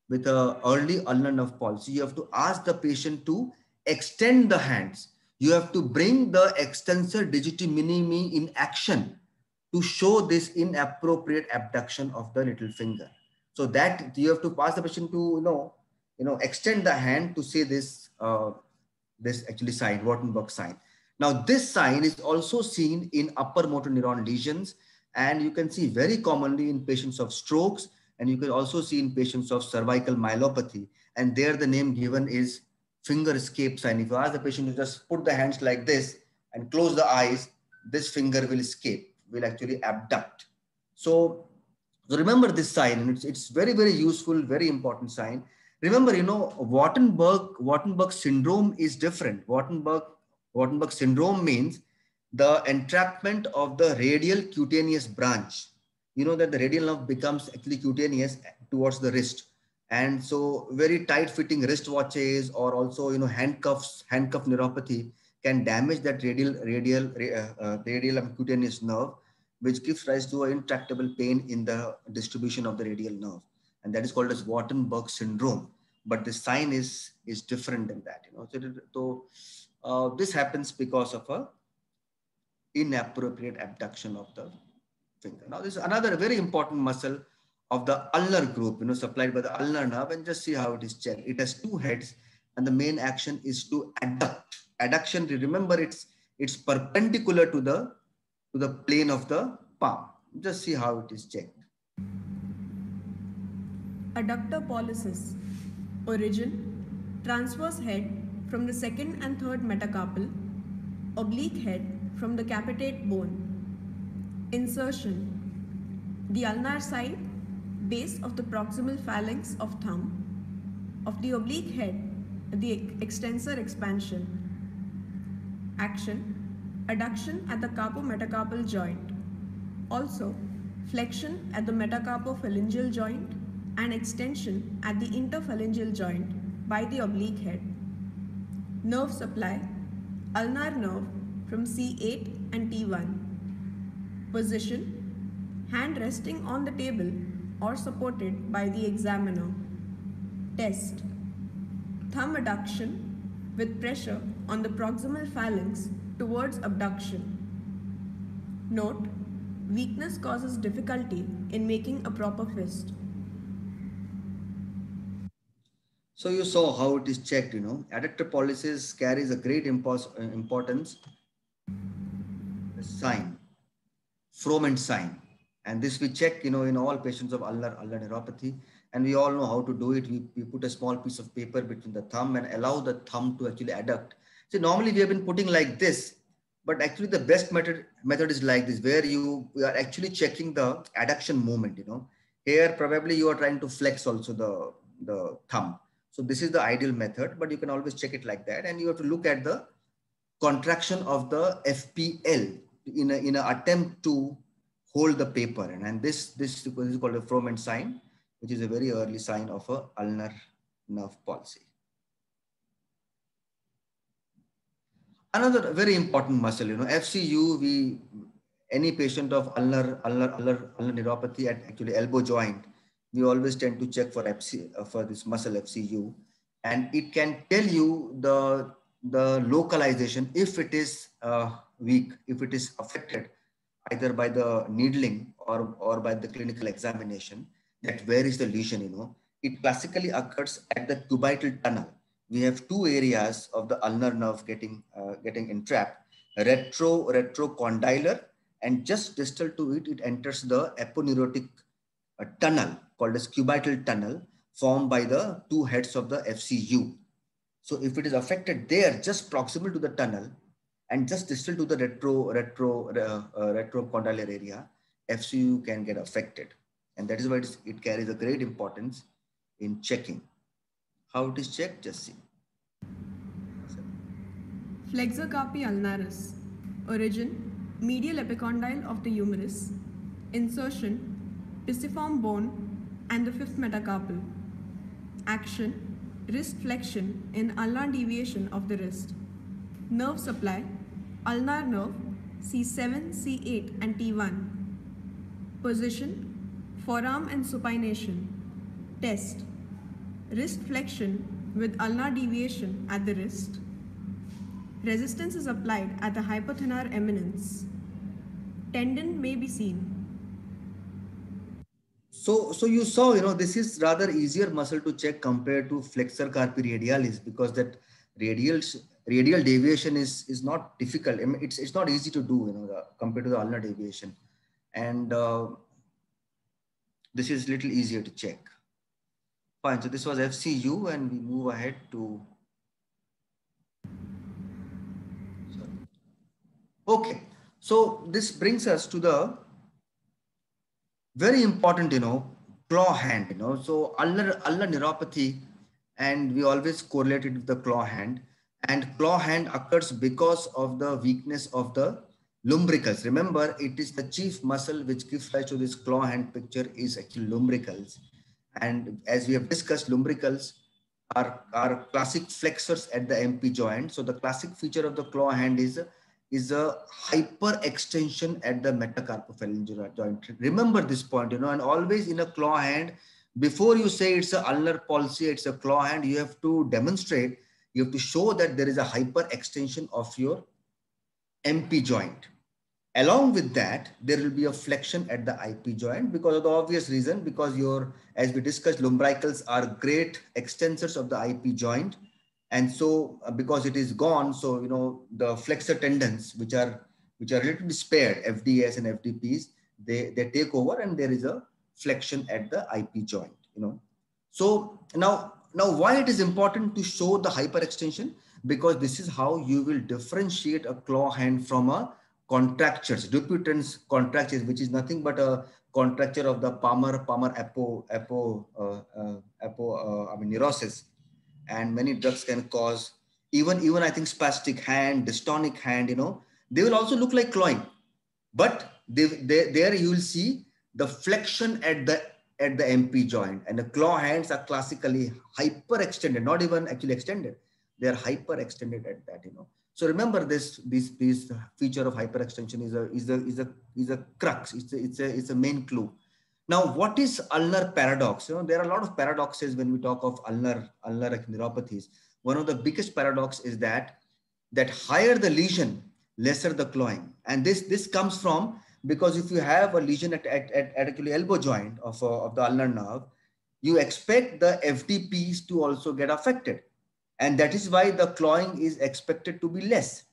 with an early ulnar nerve palsy, you have to ask the patient to extend the hands. You have to bring the extensor digiti minimi in action to show this inappropriate abduction of the little finger. So that you have to ask the patient to, extend the hand to say this, this actually sign, Wartenberg sign. Now, this sign is also seen in upper motor neuron lesions, and you can see very commonly in patients of strokes, and you can also see in patients of cervical myelopathy. And there the name given is finger escape sign. If you ask the patient to just put the hands like this and close the eyes, this finger will escape, will actually abduct. So remember this sign, and it's very, very useful, very important sign. Remember, Wartenberg syndrome is different. Wartenberg syndrome means the entrapment of the radial cutaneous branch. You know that the radial nerve becomes actually cutaneous towards the wrist. And so very tight fitting wristwatches or also, handcuff neuropathy can damage that radial cutaneous nerve, which gives rise to an intractable pain in the distribution of the radial nerve. And that is called as Wartenberg syndrome. But the sign is different than that. So this happens because of a inappropriate abduction of the finger. Now, this is another very important muscle of the ulnar group, supplied by the ulnar nerve, and just see how it is checked. It has two heads, and the main action is to adduct. Adduction, remember, it's perpendicular to the plane of the palm. Just see how it is checked. Adductor pollicis. Origin, transverse head from the second and third metacarpal, oblique head from the capitate bone. Insertion, the ulnar side, base of the proximal phalanx of thumb, of the oblique head, the extensor expansion. Action, adduction at the carpometacarpal joint. Also, flexion at the metacarpophalangeal joint and extension at the interphalangeal joint by the oblique head. Nerve supply, ulnar nerve from C8 and T1. Position, hand resting on the table or supported by the examiner. Test, thumb adduction with pressure on the proximal phalanx towards abduction. Note, weakness causes difficulty in making a proper fist. So you saw how it is checked, Adductor pollicis carries a great importance. The sign, Froment sign. And this we check, in all patients of ulnar neuropathy. And we all know how to do it. We put a small piece of paper between the thumb and allow the thumb to actually adduct. So normally we have been putting like this, but actually the best method is like this, where we are actually checking the adduction movement, you know. Here, probably you are trying to flex also the thumb. So this is the ideal method, but you can always check it like that. And you have to look at the contraction of the FPL in an attempt to hold the paper. And this is called a Froment sign, which is a very early sign of a ulnar nerve palsy. Another very important muscle, you know, FCU, any patient of ulnar neuropathy at actually elbow joint, we always tend to check for for this muscle FCU, and it can tell you the localization if it is weak, if it is affected either by the needling or by the clinical examination, that where is the lesion, you know. It classically occurs at the cubital tunnel. We have two areas of the ulnar nerve getting entrapped, retrocondylar, and just distal to it, it enters the aponeurotic tunnel called as cubital tunnel, formed by the two heads of the FCU. So if it is affected there, just proximal to the tunnel and just distal to the retrocondylar area, FCU can get affected. And that is why it carries a great importance in checking. How it is checked, just see. Flexor carpi ulnaris. Origin, medial epicondyle of the humerus. Insertion, pisiform bone and the fifth metacarpal. Action, wrist flexion in ulnar deviation of the wrist. Nerve supply, ulnar nerve, C7, C8 and T1. Position, forearm and supination. Test, wrist flexion with ulnar deviation at the wrist. Resistance is applied at the hypothenar eminence. Tendon may be seen. So you saw, you know, this is rather easier muscle to check compared to flexor carpi radialis, because that radial deviation is not difficult. I mean, it's not easy to do, you know, compared to the ulnar deviation. And this is a little easier to check. Fine, so this was FCU, and we move ahead to... Okay, so this brings us to the very important, you know, claw hand, you know. So ulnar neuropathy, and we always correlate it with the claw hand. And claw hand occurs because of the weakness of the lumbricals. Remember, it is the chief muscle which gives rise to this claw hand picture is actually lumbricals. And as we have discussed, lumbricals are classic flexors at the MP joint. So the classic feature of the claw hand is a hyperextension at the metacarpophalangeal joint. Remember this point, you know, and always in a claw hand, before you say it's a ulnar palsy, it's a claw hand, you have to demonstrate, you have to show that there is a hyperextension of your MP joint. Along with that, there will be a flexion at the IP joint because of the obvious reason, because as we discussed, lumbricals are great extensors of the IP joint. And so because it is gone, so, you know, the flexor tendons, which are relatively spared, FDS and FDPs, they take over, and there is a flexion at the IP joint, you know. So now why it is important to show the hyperextension? Because this is how you will differentiate a claw hand from a contractures, Dupuytren's contractures, which is nothing but a contracture of the palmar neurosis. And many drugs can cause even I think spastic hand, dystonic hand, you know, they will also look like clawing, but there you will see the flexion at the MP joint, and the claw hands are classically hyperextended, not even actually extended. They are hyperextended at that, you know. So remember this feature of hyperextension is a crux. It's a main clue. Now, what is ulnar paradox? You know, there are a lot of paradoxes when we talk of ulnar neuropathies. One of the biggest paradox is that higher the lesion, lesser the clawing. And this comes from, because if you have a lesion at actually elbow joint of the ulnar nerve, you expect the FDPs to also get affected. And that is why the clawing is expected to be less.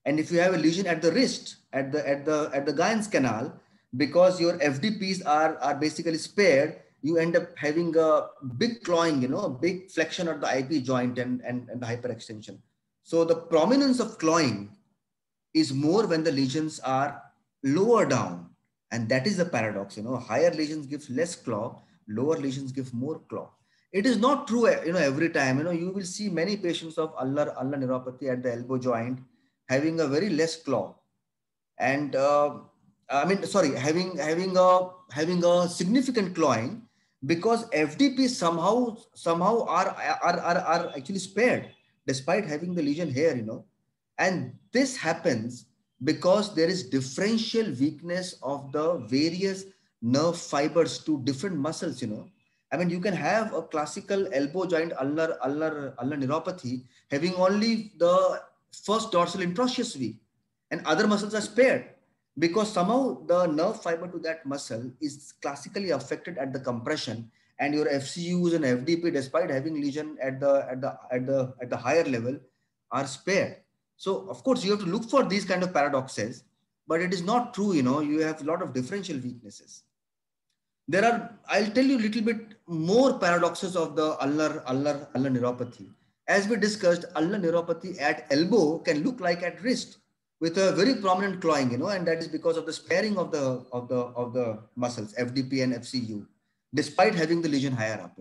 And if you have a lesion at the wrist, at the Guyon's canal, because your FDPs are basically spared, you end up having a big clawing, a big flexion at the IP joint and the hyperextension. So the prominence of clawing is more when the lesions are lower down. And that is the paradox, higher lesions give less claw, lower lesions give more claw. It is not true, every time, you will see many patients of ulnar neuropathy at the elbow joint having a very less claw. And having a significant clawing, because FDP somehow are actually spared despite having the lesion here, and this happens because there is differential weakness of the various nerve fibers to different muscles, I mean, you can have a classical elbow joint ulnar neuropathy having only the first dorsal interosseous weak, and other muscles are spared because somehow the nerve fiber to that muscle is classically affected at the compression, and your FCUs and FDP, despite having lesion at the higher level, are spared. So of course you have to look for these kind of paradoxes, but it is not true. You have a lot of differential weaknesses. I'll tell you a little bit more paradoxes of the ulnar neuropathy. As we discussed, ulnar neuropathy at elbow can look like at wrist with a very prominent clawing, and that is because of the sparing of the muscles, FDP and FCU, despite having the lesion higher up,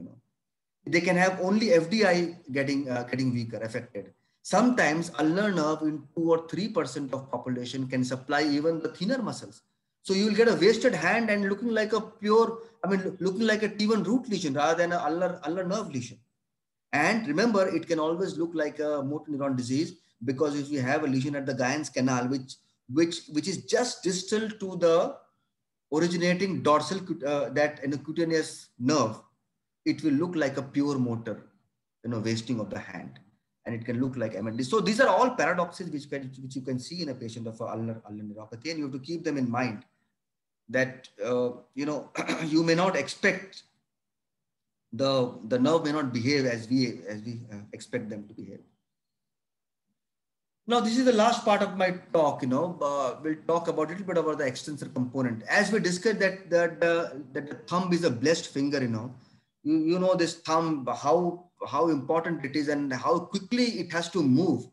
They can have only FDI getting weaker, affected. Sometimes ulnar nerve in 2 or 3% of population can supply even the thinner muscles. So you will get a wasted hand and looking like a T1 root lesion rather than an ulnar nerve lesion. And remember, it can always look like a motor neuron disease, because if you have a lesion at the Guyon's canal, which is just distal to the originating dorsal cutaneous nerve, it will look like a pure motor, wasting of the hand, and it can look like MND. So these are all paradoxes which you can see in a patient of ulnar neuropathy, and you have to keep them in mind that you may not expect the nerve may not behave as we expect them to behave. Now, this is the last part of my talk. We'll talk about a little bit about the extensor component. As we discussed that the thumb is a blessed finger. You know this thumb, how important it is and how quickly it has to move,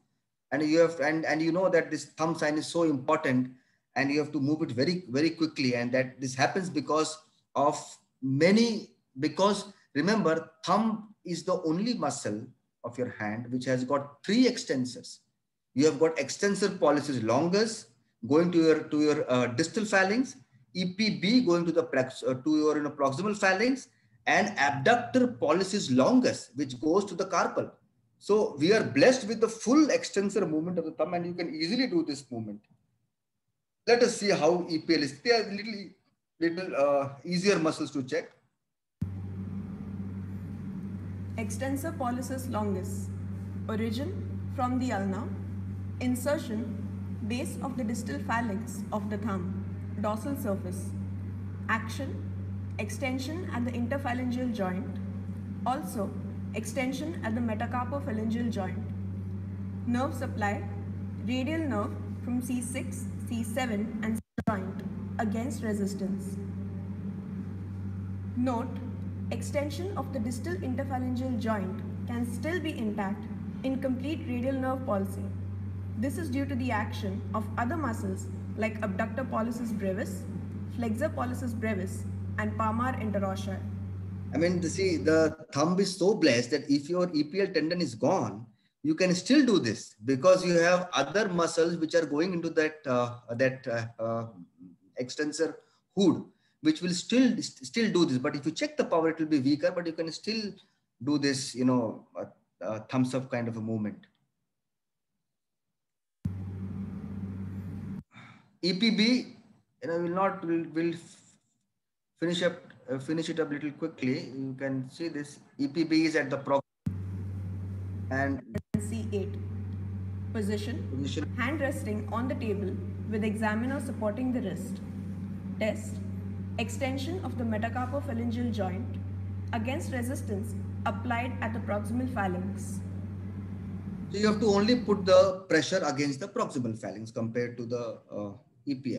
and you have and you know that this thumb sign is so important, and you have to move it very, very quickly, and that this happens because remember, thumb is the only muscle of your hand which has got 3 extensors. You have got extensor pollicis longus going to your distal phalanx, EPB going to your proximal phalanx, and abductor pollicis longus, which goes to the carpal. So we are blessed with the full extensor movement of the thumb, and you can easily do this movement. Let us see how EPL is. They are little easier muscles to check. Extensor pollicis longus. Origin from the ulna. Insertion base of the distal phalanx of the thumb. Dorsal surface. Action extension at the interphalangeal joint. Also extension at the metacarpophalangeal joint. Nerve supply. Radial nerve from C6, C7 and joint against resistance. Note, extension of the distal interphalangeal joint can still be intact in complete radial nerve palsy. This is due to the action of other muscles like abductor pollicis brevis, flexor pollicis brevis, and palmar interossei. I mean, the thumb is so blessed that if your EPL tendon is gone, you can still do this because you have other muscles which are going into that extensor hood, which will still do this. But if you check the power, it will be weaker, but you can still do this, thumbs up kind of a movement. EPB, we'll finish it up a little quickly. You can see this. EPB is at the proximal and C8. Position. Hand resting on the table with examiner supporting the wrist. Test. Extension of the metacarpophalangeal joint against resistance applied at the proximal phalanx. So you have to only put the pressure against the proximal phalanx compared to the EPL.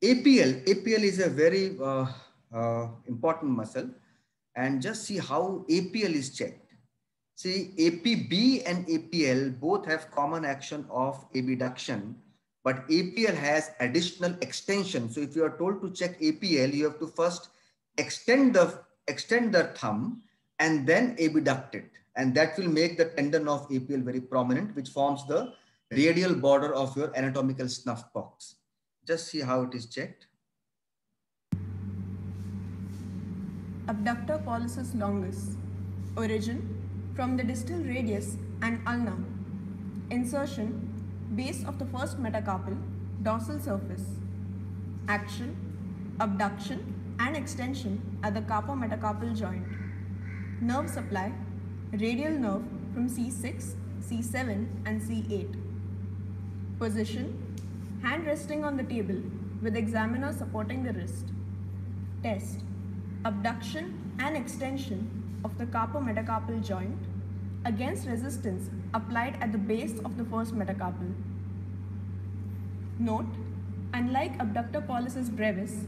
APL is a very important muscle, and just see how APL is checked. See, APB and APL both have common action of abduction, but APL has additional extension. So if you are told to check APL, you have to first extend the thumb and then abduct it. And that will make the tendon of APL very prominent, which forms the radial border of your anatomical snuff box. Just see how it is checked. Abductor pollicis longus. Origin from the distal radius and ulna. Insertion, base of the first metacarpal, dorsal surface. Action, abduction and extension at the carpometacarpal joint. Nerve supply, radial nerve from C6, C7 and C8. Position, hand resting on the table with examiner supporting the wrist. Test, abduction and extension of the carpometacarpal joint against resistance applied at the base of the first metacarpal. Note, unlike abductor pollicis brevis,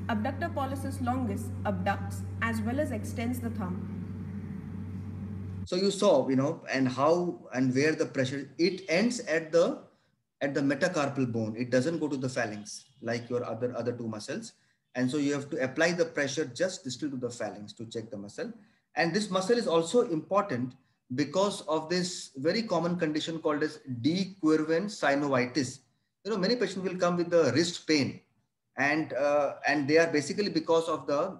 abductor pollicis longus abducts as well as extends the thumb. So you saw, and how and where the pressure, it ends at the metacarpal bone. It doesn't go to the phalanx like your other two muscles. And so you have to apply the pressure just distal to the phalanx to check the muscle. And this muscle is also important because of this very common condition called as de Quervain synovitis. Many patients will come with the wrist pain, and they are basically because of the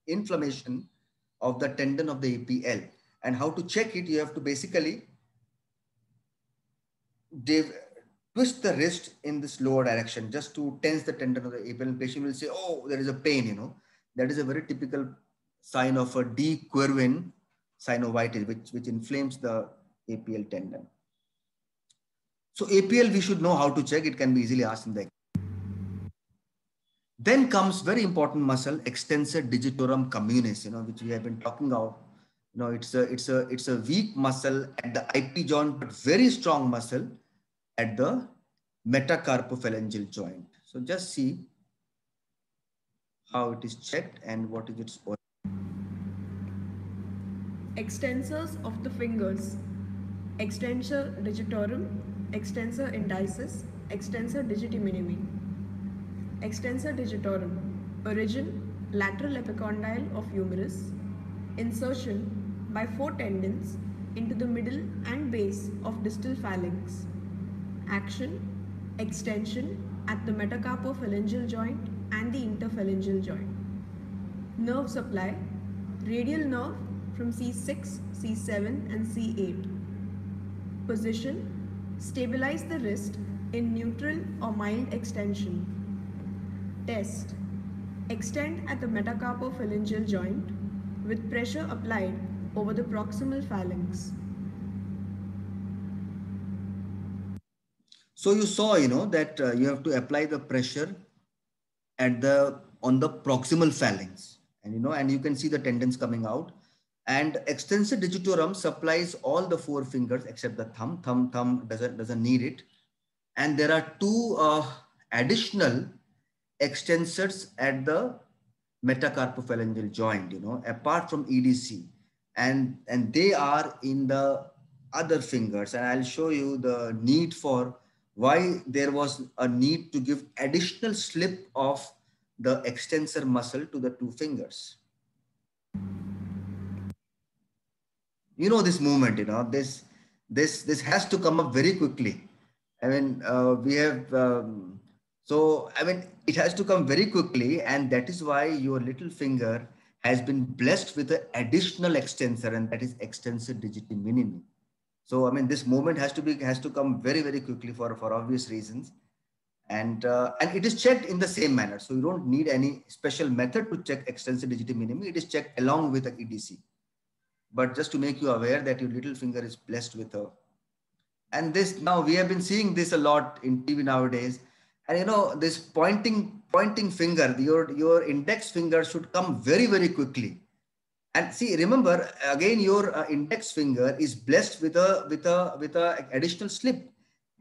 inflammation of the tendon of the APL. And how to check it, you have to basically twist the wrist in this lower direction just to tense the tendon of the APL. And patient will say, oh, there is a pain, That is a very typical sign of a de Quervain synovitis, which inflames the APL tendon. So APL, we should know how to check. It can be easily asked in the exam. Then comes very important muscle, extensor digitorum communis, which we have been talking about. It's a weak muscle at the IP joint, but very strong muscle at the metacarpophalangeal joint. So just see how it is checked and what is its origin. Extensors of the fingers. Extensor digitorum, extensor indicis, extensor digiti minimi. Extensor digitorum. Origin, lateral epicondyle of humerus. Insertion by 4 tendons into the middle and base of distal phalanx. Action, extension at the metacarpophalangeal joint and the interphalangeal joint. Nerve supply, radial nerve from C6, C7 and C8. Position, stabilize the wrist in neutral or mild extension. Test, extend at the metacarpophalangeal joint with pressure applied over the proximal phalanx. So you saw, that you have to apply the pressure on the proximal phalanx, and you can see the tendons coming out. And extensor digitorum supplies all the 4 fingers except the thumb. Thumb doesn't need it. And there are 2 additional extensors at the metacarpophalangeal joint, apart from EDC, and they are in the other fingers. And I'll show you the need for why there was a need to give additional slip of the extensor muscle to the 2 fingers. This movement, this has to come up very quickly. I mean, it has to come very quickly, and that is why your little finger has been blessed with an additional extensor, and that is extensor digiti minimi. So, this movement has to come very, very quickly for obvious reasons. And it is checked in the same manner. So you don't need any special method to check extensor digiti minimi. It is checked along with the EDC. But just to make you aware that your little finger is blessed with a, and this, now we have been seeing this a lot in TV nowadays. And this pointing finger, your index finger should come very, very quickly. And see, remember again, your index finger is blessed with a additional slip.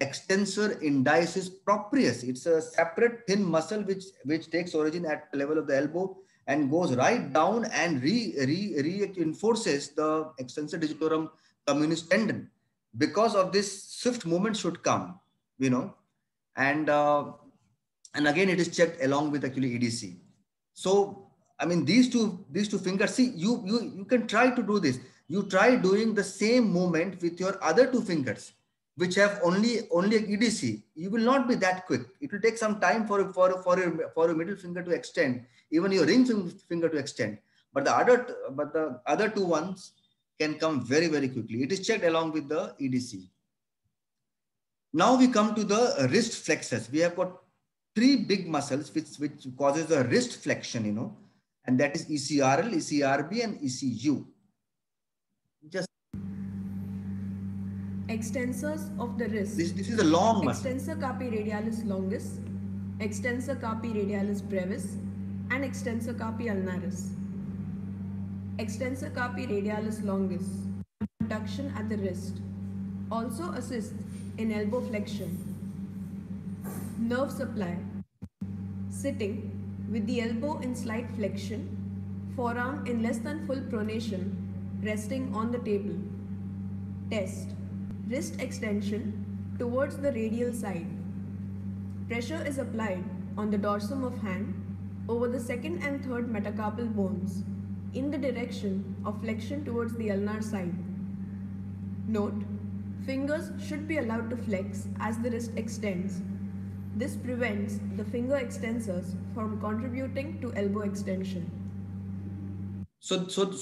extensor indicis proprius. It's a separate thin muscle which takes origin at the level of the elbow and goes right down and reinforces the extensor digitorum communis tendon. Because of this, swift movement should come, you know, and again it is checked along with actually EDC. So I mean these two fingers. See, you can try to do this. You try doing the same movement with your other two fingers, which have only EDC. You will not be that quick. It will take some time for your middle finger to extend, even your ring finger to extend. But the other two ones can come very, very quickly. It is checked along with the EDC. Now we come to the wrist flexors. We have got three big muscles which causes the wrist flexion, you know, and that is ECRL, ECRB, and ECU. Just extensors of the wrist. This is a long muscle. Extensor carpi radialis longus, extensor carpi radialis brevis, and extensor carpi ulnaris. Extensor carpi radialis longus, abduction at the wrist, also assists in elbow flexion. Nerve supply. Sitting with the elbow in slight flexion, forearm in less than full pronation, resting on the table. Test. Wrist extension towards the radial side. Pressure is applied on the dorsum of hand over the second and third metacarpal bones in the direction of flexion towards the ulnar side. Note, fingers should be allowed to flex as the wrist extends. This prevents the finger extensors from contributing to elbow extension. So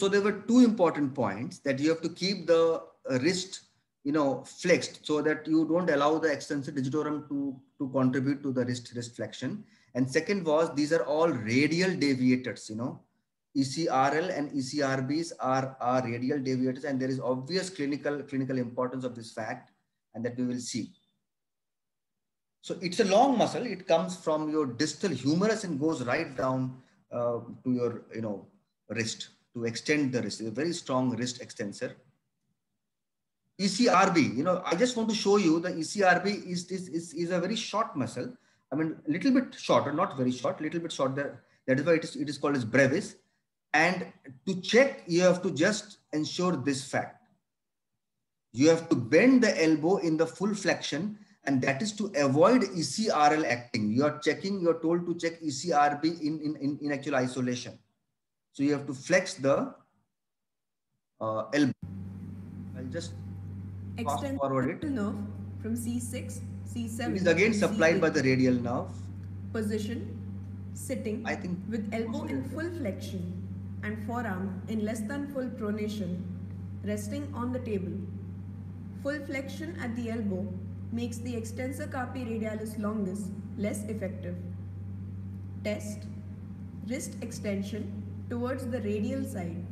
there were two important points, that you have to keep the wrist, you know, flexed so that you don't allow the extensor digitorum to contribute to the wrist flexion. And second was, these are all radial deviators, you know. ECRL and ECRBs are radial deviators, and there is obvious clinical importance of this fact, and that we will see. So it's a long muscle. It comes from your distal humerus and goes right down to your, you know, wrist to extend the wrist. It's a very strong wrist extensor. ECRB, you know, I just want to show you the ECRB is a very short muscle. I mean, a little bit shorter, not very short, little bit short there. That is why it is called as brevis. And to check, you have to just ensure this fact. You have to bend the elbow in the full flexion, and that is to avoid ECRL acting. You are told to check ECRB in actual isolation. So you have to flex the elbow. I'll just fast forward it. Nerve from C6, C7. It is again supplied by the radial nerve. Position, sitting, I think, with elbow in full flexion and forearm in less than full pronation, resting on the table. Full flexion at the elbow makes the extensor carpi radialis longus less effective. Test. Wrist extension towards the radial side.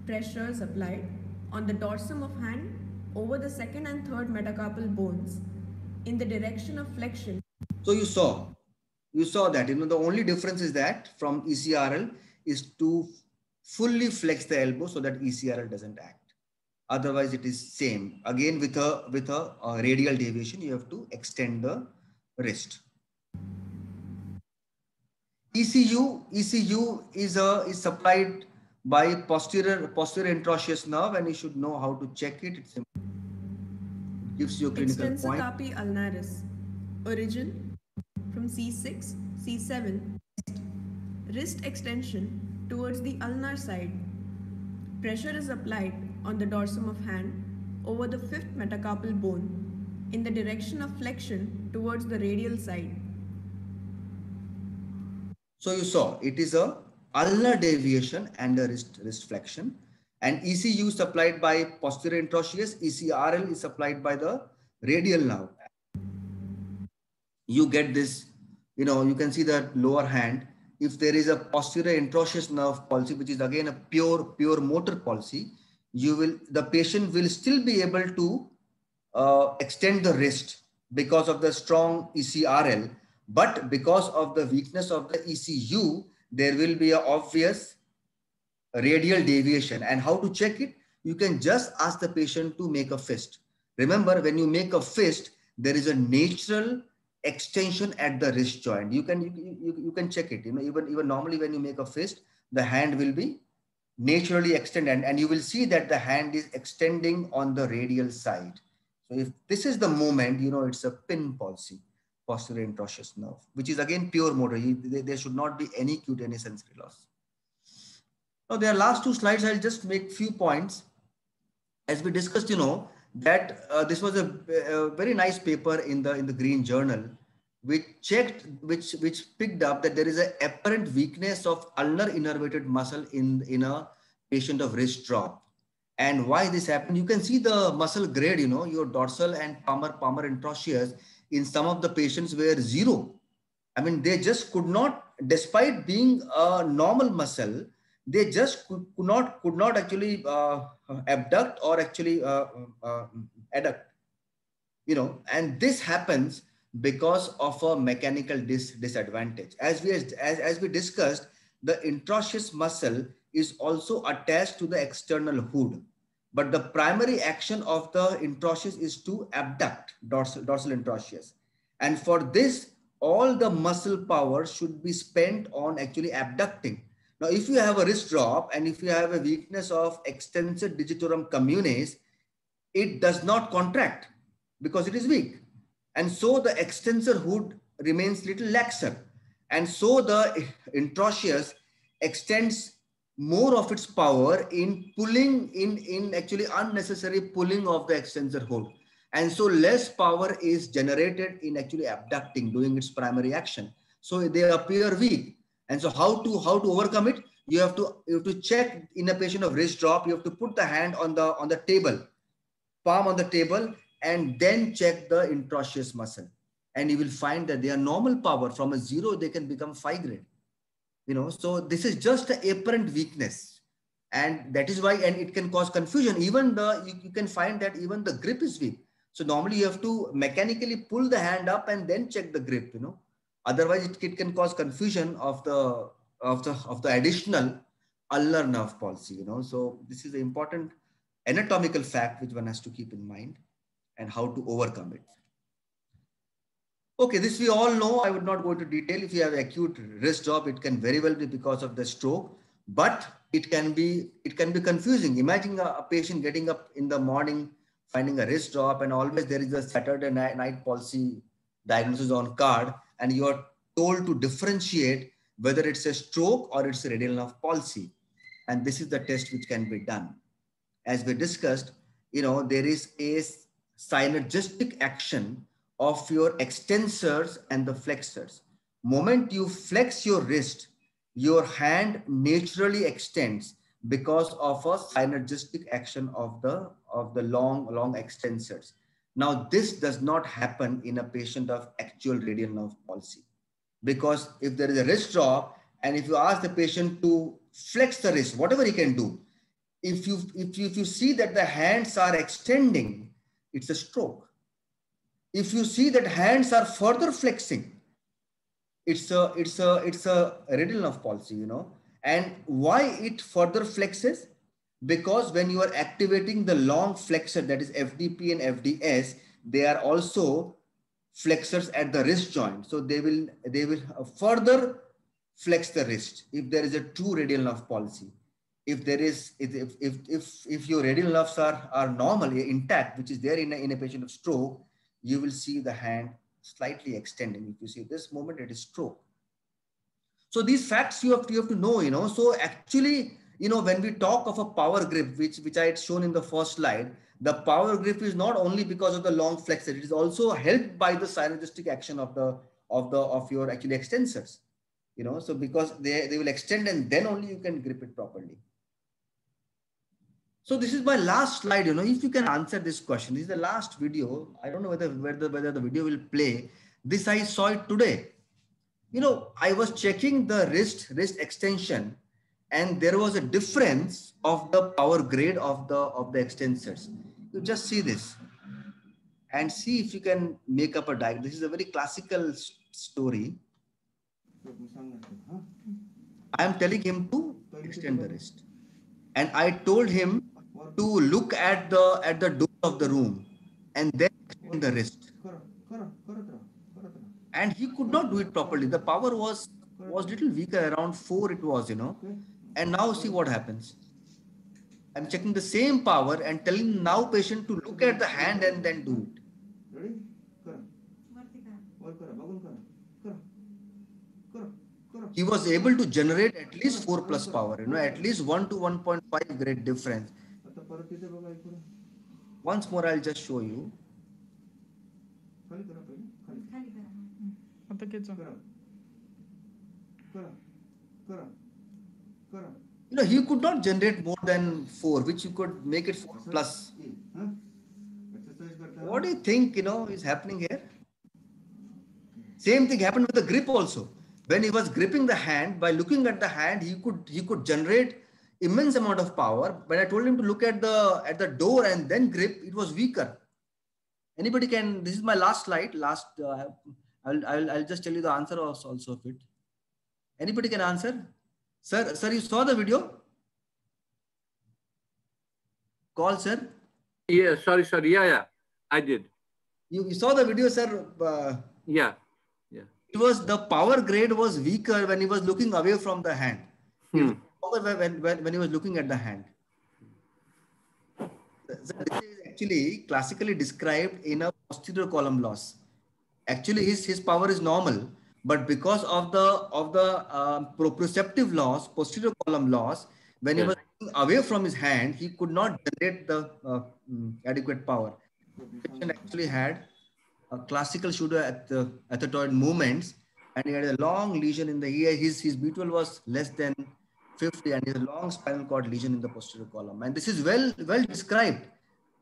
Pressure is applied on the dorsum of hand over the second and third metacarpal bones in the direction of flexion. So you saw that, you know, the only difference is that from ECRL is to fully flex the elbow so that ECRL doesn't act. Otherwise, it is same. Again, with a radial deviation, you have to extend the wrist. ECU is supplied by posterior interosseous nerve, and you should know how to check it. It gives you a clinical extensor point. Carpi ulnaris. Origin from C6, C7. Wrist extension towards the ulnar side. Pressure is applied on the dorsum of hand over the fifth metacarpal bone in the direction of flexion towards the radial side. So you saw it is a ulnar deviation and a wrist flexion, and ECU is supplied by posterior interosseous, ECRL is supplied by the radial nerve. You get this, you know, you can see the lower hand. If there is a posterior interosseous nerve palsy, which is again a pure motor palsy, the patient will still be able to extend the wrist because of the strong ECRL, but because of the weakness of the ECU, there will be an obvious radial deviation. And how to check it? You can just ask the patient to make a fist. Remember, when you make a fist, there is a natural extension at the wrist joint. You can check it. Even normally when you make a fist, the hand will be naturally extended, and you will see that the hand is extending on the radial side. So if this is the movement, it's a pin palsy, posterior interosseous nerve, which is again pure motor. There should not be any cutaneous sensory loss. Now, there are last two slides. I'll just make few points. As we discussed, that this was a very nice paper in the Green Journal, which picked up that there is an apparent weakness of ulnar innervated muscle in a patient of wrist drop. And why this happened? You can see the muscle grade, your dorsal and palmar interosseous in some of the patients were 0. I mean, they just could not, despite being a normal muscle, they just could not actually abduct or actually adduct, and this happens because of a mechanical disadvantage. As we discussed, the interosseous muscle is also attached to the external hood, but the primary action of the interosseous is to abduct dorsal interosseous, and for this, all the muscle power should be spent on actually abducting. Now, if you have a wrist drop and if you have a weakness of extensor digitorum communis, it does not contract because it is weak. And so the extensor hood remains little laxer. And so the interosseous extends more of its power in pulling, in actually unnecessary pulling of the extensor hood. And so less power is generated in actually abducting, doing its primary action. So they appear weak. And so how to overcome it? You have to check in a patient of wrist drop. You have to put the hand on the table, palm on the table, and then check the interosseous muscle. And you will find that they are normal power. From a 0, they can become 5 grade. So this is just an apparent weakness. And that is why, and it can cause confusion. Even you can find that even the grip is weak. So normally you have to mechanically pull the hand up and then check the grip, Otherwise, it can cause confusion of the additional ulnar nerve palsy. So this is an important anatomical fact which one has to keep in mind, and how to overcome it. Okay, this we all know. I would not go into detail. If you have acute wrist drop, it can very well be because of the stroke, but it can be confusing. Imagine a patient getting up in the morning, finding a wrist drop, and always there is a Saturday night palsy diagnosis on card, and you are told to differentiate whether it's a stroke or it's a radial nerve palsy. And this is the test which can be done. As we discussed, there is a synergistic action of your extensors and the flexors. Moment you flex your wrist, your hand naturally extends because of a synergistic action of the long extensors. Now, this does not happen in a patient of actual radial nerve palsy, because if there is a wrist drop and if you ask the patient to flex the wrist, whatever he can do, if you see that the hands are extending, it's a stroke. If you see that hands are further flexing, it's a radial nerve palsy, And why it further flexes? Because when you are activating the long flexor, that is FDP and FDS, they are also flexors at the wrist joint. So they will further flex the wrist if there is a true radial nerve palsy. If there is, if your radial nerves are normal, intact, which is there in a patient of stroke, you will see the hand slightly extending. If you see this moment, it is stroke. So these facts you have to know, So actually, when we talk of a power grip, which I had shown in the first slide, the power grip is not only because of the long flexor, it is also helped by the synergistic action of your actually extensors, So because they will extend, and then only you can grip it properly. So this is my last slide. If you can answer this question, this is the last video. I don't know whether the video will play. This I saw it today. I was checking the wrist extension, and there was a difference of the power grade of the extensors. You just see this and see if you can make up a diagram. This is a very classical story. I am telling him to extend the wrist, and I told him to look at the door of the room and then extend the wrist. and he could not do it properly. The power was little weaker, around 4 it was, and now see what happens. I'm checking the same power and telling now patient to look at the hand and then do it. He was able to generate at least 4 plus power, at least 1 to 1.5 great difference. Once more, I'll just show you. He could not generate more than 4, which you could make it 4 plus. What do you think, is happening here? Same thing happened with the grip also. When he was gripping the hand, by looking at the hand, he could generate immense amount of power. When I told him to look at the door and then grip, it was weaker. Anybody can? This is my last slide. I'll just tell you the answer also of it. Anybody can answer? Sir, you saw the video? Call, sir? Yeah, sorry. Yeah, I did. You saw the video, sir? Yeah. It was, the power grade was weaker when he was looking away from the hand. When he was looking at the hand. So this is actually classically described in a posterior column loss. Actually, his power is normal, but because of the proprioceptive loss, posterior column loss, when he was looking away from his hand, he could not generate the adequate power. The patient actually had a classical pseudoathetoid movements, and he had a long lesion in the ear. His B12 was less than 50, and he had a long spinal cord lesion in the posterior column. And this is well described.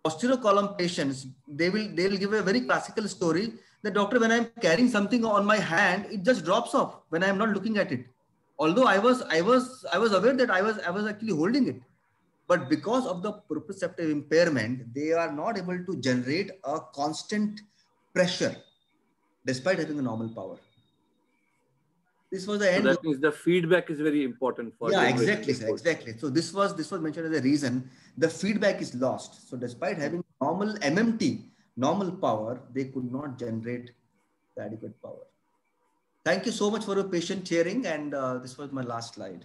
Posterior column patients, they'll give a very classical story. The doctor, when I'm carrying something on my hand, it just drops off when I'm not looking at it. Although I was aware that I was actually holding it. But because of the proprioceptive impairment, they are not able to generate a constant pressure despite having a normal power. This was the end. So that means the feedback is very important for. Yeah, exactly. So this was mentioned as a reason. The feedback is lost. So despite having normal MMT, normal power, they could not generate the adequate power. Thank you so much for your patient hearing, and this was my last slide.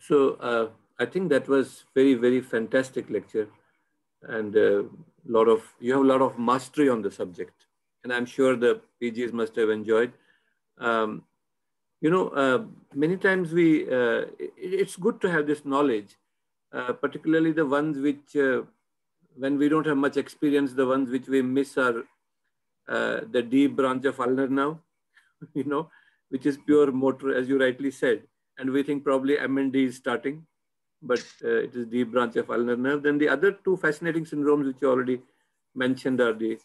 So I think that was very, very fantastic lecture, and you have a lot of mastery on the subject, and I'm sure the PGs must have enjoyed. Many times it's good to have this knowledge, particularly the ones which, when we don't have much experience, the ones which we miss are the deep branch of ulnar nerve, which is pure motor, as you rightly said. And we think probably MND is starting, but it is deep branch of ulnar nerve. Then the other two fascinating syndromes, which you already mentioned, are the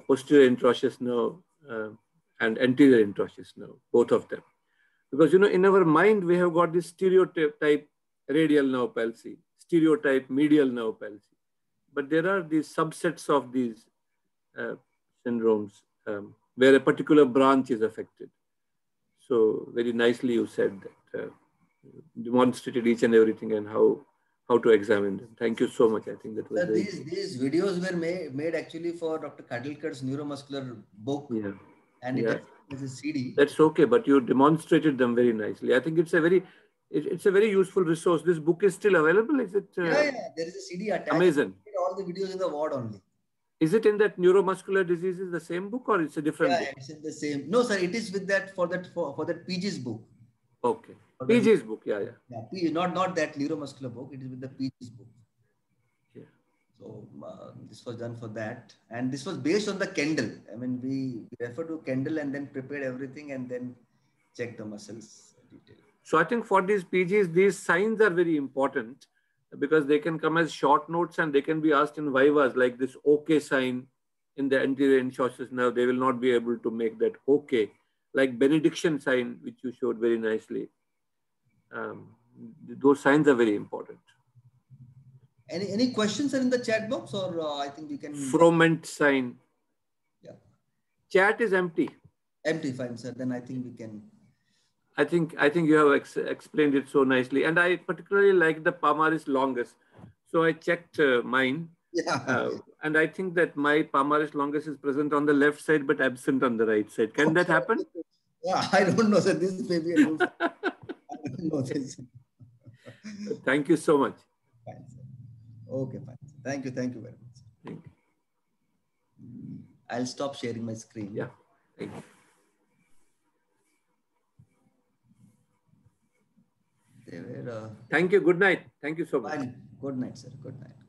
posterior interosseous nerve and anterior interosseous nerve, both of them. Because, in our mind, we have got this stereotype radial nerve palsy, stereotype medial nerve palsy. But there are these subsets of these syndromes where a particular branch is affected. So very nicely you said that, demonstrated each and everything and how to examine them. Thank you so much. I think that was these videos were made actually for Dr. Kadilkar's neuromuscular book. Yeah. And it is a CD. That's okay, but you demonstrated them very nicely. I think it's a very useful resource. This book is still available, is it? Yeah, there is a CD attached. Amazing. All the videos in the ward only. Is it in that neuromuscular diseases the same book, or it's a different book? It's in the same. No, sir, it is with that for that PG's book. Okay. PG's book, yeah. Not that neuromuscular book. It is with the PG's book. Yeah. So this was done for that, and this was based on the Kendall. I mean, we refer to Kendall and then prepared everything and then check the muscles detail. So I think for these PGs, these signs are very important, because they can come as short notes and they can be asked in vivas, like this OK sign in the anterior interosseous nerve. They will not be able to make that OK, like benediction sign, which you showed very nicely. Those signs are very important. Any questions are in the chat box, or I think we can. Froment sign. Yeah. Chat is empty. Empty, fine, sir. Then I think we can. I think you have explained it so nicely, and I particularly like the palmaris longus. So I checked mine. Yeah. and I think that my palmaris longus is present on the left side but absent on the right side. Can that happen? Yeah, I don't know, sir. This may be a new. I don't know this. Thank you so much. Fine, sir. Okay, fine. Thank you. Thank you very much. Thank you. I'll stop sharing my screen. Yeah. Thank you. They were, Thank you. Good night. Thank you so much. fine. Good night, sir. Good night.